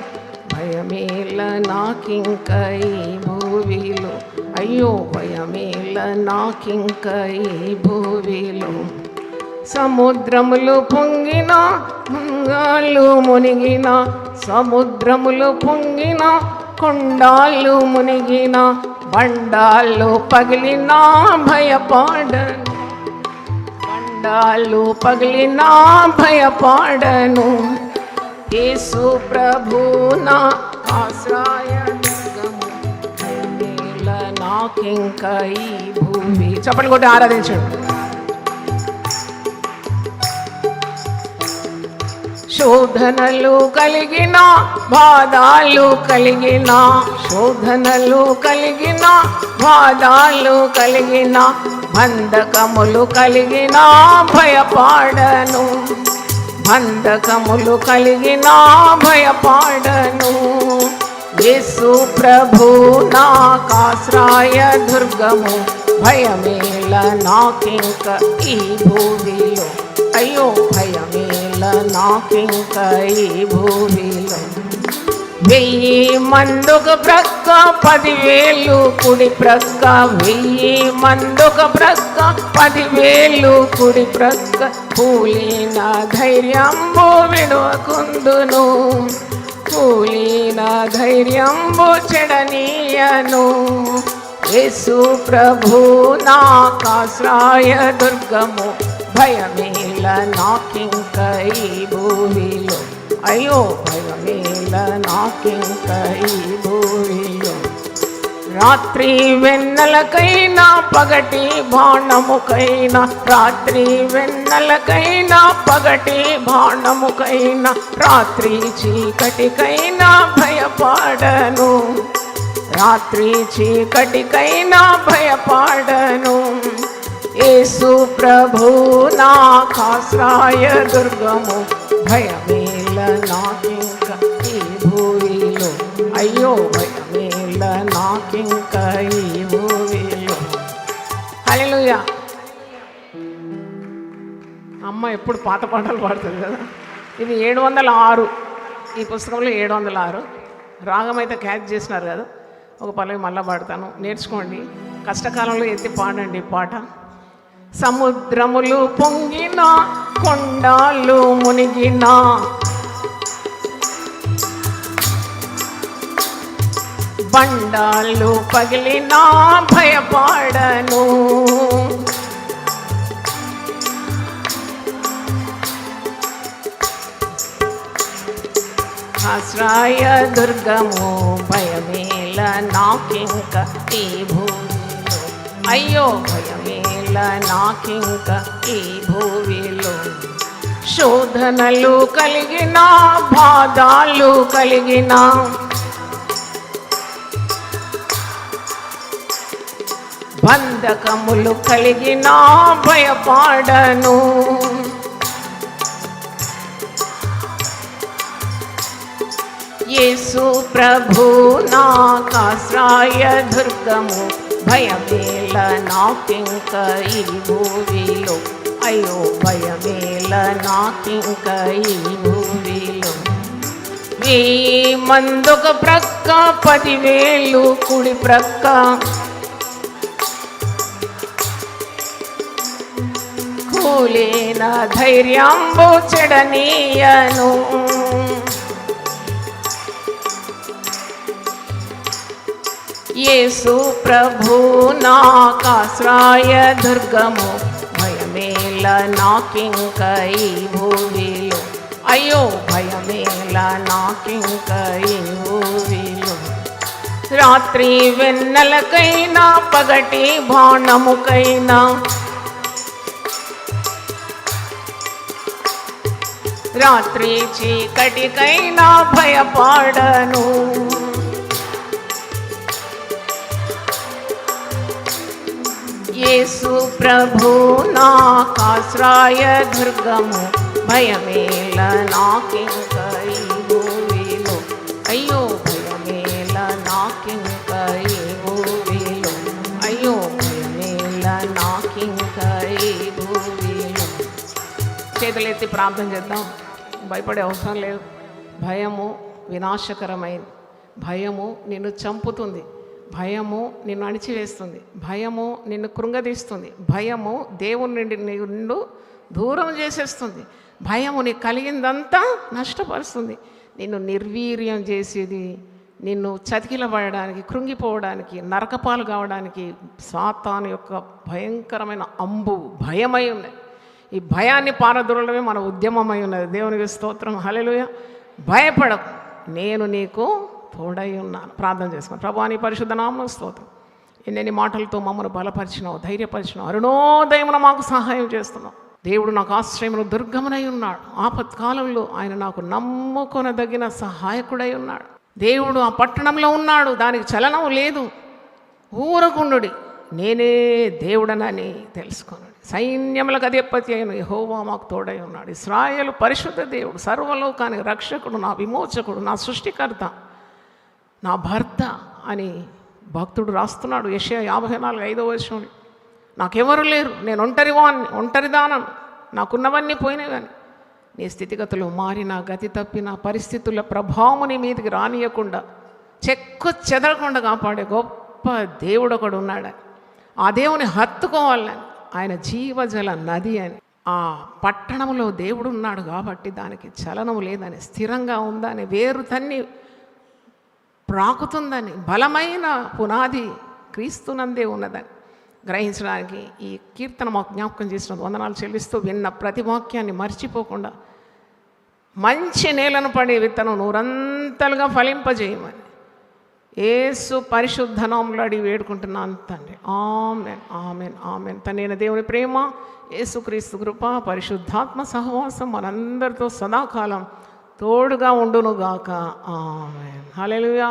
భయమేల నాకింక ఈ భూమిలో. అయ్యో భయమేల నాకింక ఈ భూమిలో. సముద్రములు పొంగిన ముంగాళ్ళు మునిగిన, సముద్రములు పొంగిన కొండాళ్ళు మునిగిన, బండాళ్ళు పగిలినా భయపడను, బండాళ్ళు పగిలినా భయపడను. యేసు ప్రభు నా ఆశ్రయ దుర్గము, భయమేల నాకింక ఈ భూమి. చప్పట్లు కొట్టి ఆరాధించండి. శోధనలు కలిగిన బాధలు కలిగిన, శోధనలు కలిగిన బాధలు కలిగిన, బంధకములు కలిగిన భయపడను, బంధకములు కలిగిన భయపడను. యేసు ప్రభు నాకాశ్రయ దుర్గము, భయమేల నాకింక ఈ భూమిలో. అయ్యో భయమేల నాకింక ఈ భూమిలో. 1000 మందొక ప్రక్క 10,000 కుడి ప్రక్క, 1000 మందొక ప్రక్క 10,000 కుడి ప్రక్క, కూలిన ధైర్యంబు విడువకుందును, కూలిన ధైర్యంబు చెడనీయను. యేసు ప్రభు నాకాశ్రయ దుర్గము, భయమేల నాకింక ఈ భూమిలో. అయ్యో భయమేల నాకింక ఈ భూమిలో. రాత్రి వెన్నెలకైనా పగటి బాణముకైనా, రాత్రి వెన్నెలకైనా పగటి బాణముకైనా, రాత్రి చీకటికైనా భయపడను, రాత్రి చీకటికైనా భయపడను. యేసు ప్రభు నాకాశ్రయ దుర్గము, భయమేల నాకింక ఈ భూమిలో. అయ్యో భయమేల నాకింక ఈ భూమిలో. హల్లెలూయా. అమ్మ ఎప్పుడు పాత పాటలు పాడుతుంది కదా. ఇది 706, ఈ పుస్తకంలో 706 రాగం అయితే క్యాచ్ చేసినారు కదా. ఒక పల్లవి మళ్ళా పాడతాను, నేర్చుకోండి. కష్టకాలంలో ఎత్తి పాడండి పాట. సముద్రములు పొంగిన కొండాళ్ళు మునిగిన, బండాళ్ళు పగిలినా భయపడను. ఆశ్రయ దుర్గము, భయమేల నాకింక ఈ భూమిలో. అయ్యో భయమేల నాకింక ఈ భూమిలో. శోధనలు కలిగిన బాధలు కలిగిన, బంధకములు కలిగిన భయపడను. యేసు ప్రభు నాకాశ్రయ దుర్గము, భయమేల నాకింక ఈ భూమిలో. అయ్యో భయమేల నాకింక ఈ భూమిలో. 1000 మందొక ప్రక్క 10,000 కుడి ప్రక్క, కూలిన ధైర్యంబు చెడనీయను. యేసు ప్రభు నాకాశ్రయ దుర్గము, భయమేల నాకింక ఈ భూమిలో. అయ్యో భయమేల నాకింక ఈ భూమిలో. రాత్రి వెన్నెలకైనా పగటి బాణముకైనా, రాత్రి చీకటికైనా భయపడను. యేసు ప్రభు నాకాశ్రయ దుర్గము, భయమేల నాకింక ఈ భూమిలో. అయ్యో భయమేల నాకింక ఈ భూమిలో. అయ్యో భయమేల నాకింక ఈ భూమిలో. చేతులెత్తి ప్రార్థన చేద్దాం. భయపడే అవసరం లేదు. భయము వినాశకరమైంది. భయము నిన్ను చంపుతుంది. భయము నిన్ను అణిచివేస్తుంది. భయము నిన్ను కృంగదీస్తుంది. భయము దేవుని నుండి నిన్ను దూరం చేసేస్తుంది. భయము నీకు కలిగిందంతా నష్టపరుస్తుంది. నిన్ను నిర్వీర్యం చేసేది, నిన్ను చతికిలబడడానికి, కృంగిపోవడానికి, నరకపాలు కావడానికి సాతాను యొక్క భయంకరమైన అంబు భయమై ఉన్నది. ఈ భయాన్ని పారదొరడమే మన ఉద్యమమై ఉన్నది. దేవునికి స్తోత్రం, హల్లెలూయా. భయపడకు, నేను నీకు తోడై ఉన్నాను. ప్రార్థన చేసుకున్నాను. ప్రభువా నీ పరిశుద్ధ నామమునకు స్తోత్రం. ఎన్నెన్ని మాటలతో మమ్మల్ని బలపరిచినావు, ధైర్యపరిచినావు, అరుణోదయమున మాకు సహాయం చేస్తున్నావు. దేవుడు నాకు ఆశ్రయమును దుర్గమునై ఉన్నాడు. ఆపత్కాలంలో ఆయన నాకు నమ్ముకొనదగిన సహాయకుడై ఉన్నాడు. దేవుడు ఆ పట్టణంలో ఉన్నాడు, దానికి చలనం లేదు. ఊరకుండుడి, నేనే దేవుడనని తెలుసుకొనుడి. సైన్యములకు అధిపతి అయిన యెహోవా మాకు తోడై ఉన్నాడు. ఇశ్రాయేలు పరిశుద్ధ దేవుడు, సర్వలోకానికి రక్షకుడు, నా విమోచకుడు, నా సృష్టికర్త, నా భర్త అని భక్తుడు రాస్తున్నాడు. యెషయా 54:5 నాకెవరు లేరు, నేను ఒంటరిదానను, నాకున్నవన్నీ పోయినాయి. కానీ నీ స్థితిగతులు మారిన, గతి తప్పిన, పరిస్థితుల ప్రభావం నీ మీదకి రానియకుండా, చెక్కు చెదరకుండా కాపాడే గొప్ప దేవుడు ఒకడు ఉన్నాడని, ఆ దేవుని హత్తుకోవాలని, ఆయన జీవజల నది అని, ఆ పట్టణంలో దేవుడు ఉన్నాడు కాబట్టి దానికి చలనం లేదని, స్థిరంగా ఉందని, వేరు తన్ని ప్రాకుతుందని, బలమైన పునాది క్రీస్తునందే ఉన్నదని గ్రహించడానికి ఈ కీర్తన మాకు జ్ఞాపకం చేసిన వందనాలు చెల్లిస్తూ, విన్న ప్రతి వాక్యాన్ని మర్చిపోకుండా మంచి నేలను పడే విత్తనం నూరంతలుగా ఫలింపజేయమని యేసు పరిశుద్ధ నామములో అడిగి వేడుకుంటున్నాను తండ్రి. ఆమేన్, ఆమేన్, ఆమేన్. తండ్రి దేవుని ప్రేమ, యేసుక్రీస్తు కృప, పరిశుద్ధాత్మ సహవాసం మనందరితో సదాకాలం తోడుగా ఉండునుగాక. ఆమేన్, హల్లెలూయా.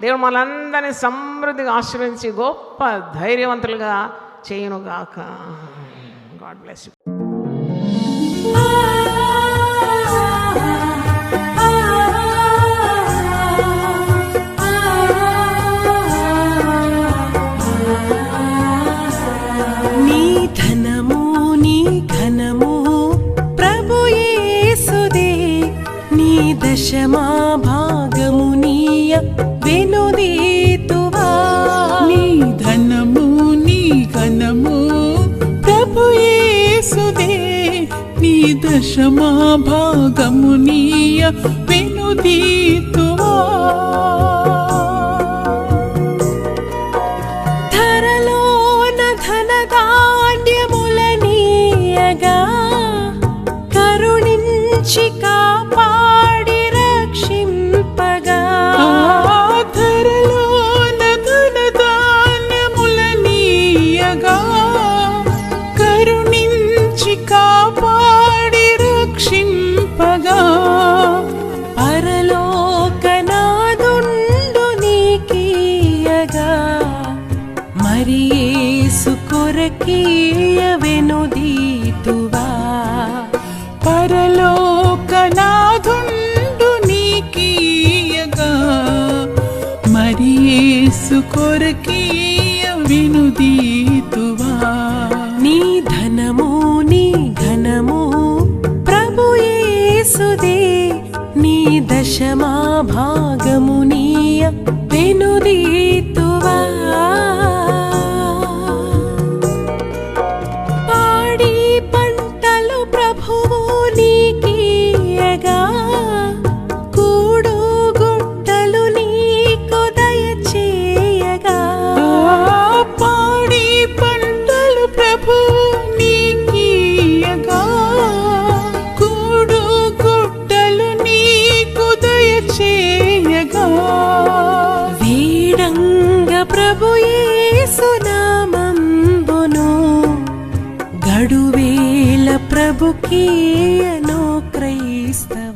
దేవుడు మనందరినీ సమృద్ధిగా ఆశీర్వదించి గొప్ప ధైర్యవంతులుగా చేయునుగాక. God bless you. నీ ధనము నీ ఘనము ప్రభు యేసుదే, నీ దశమా భాగము నీయ వెనుదీతువా. నీ ధనము నీ ఘనము ప్రభు యేసుదే, నీ దశమా భాగము నీయ వెనుదీతువా. ధరలోన ధనధాన్యములనీయగా, కరుణించి కాపాడి రక్షింపగా. ధరలోన ధనధాన్యములనీయగా, కరుణించి కాపాడి రక్షింపగా. పరలోకనాదుండు నీకీయగా, మరి యేసు కొరకీయ వెనుదీతువా. పరలోకనాథుండు నీకీయగా, మరి యేసు కొరకీయ వెనుదీతువా. నీ ధనము నీ ఘనము ప్రభు యేసుదే, నీ దశమా భాగము నీయ వెనుదీతువా. పాడి పంటలు ప్రభువు నీకీయగా, కూడు గుట్టలు నీకు దయచేయగా. పాడి పంటలు ప్రభు నీకీయగా, కూడు గుట్టలు నీకు దయచేయగా. వీడంగ ప్రభు యేసు నామంబును, గడువేల ప్రభుకీయను క్రైస్తవ.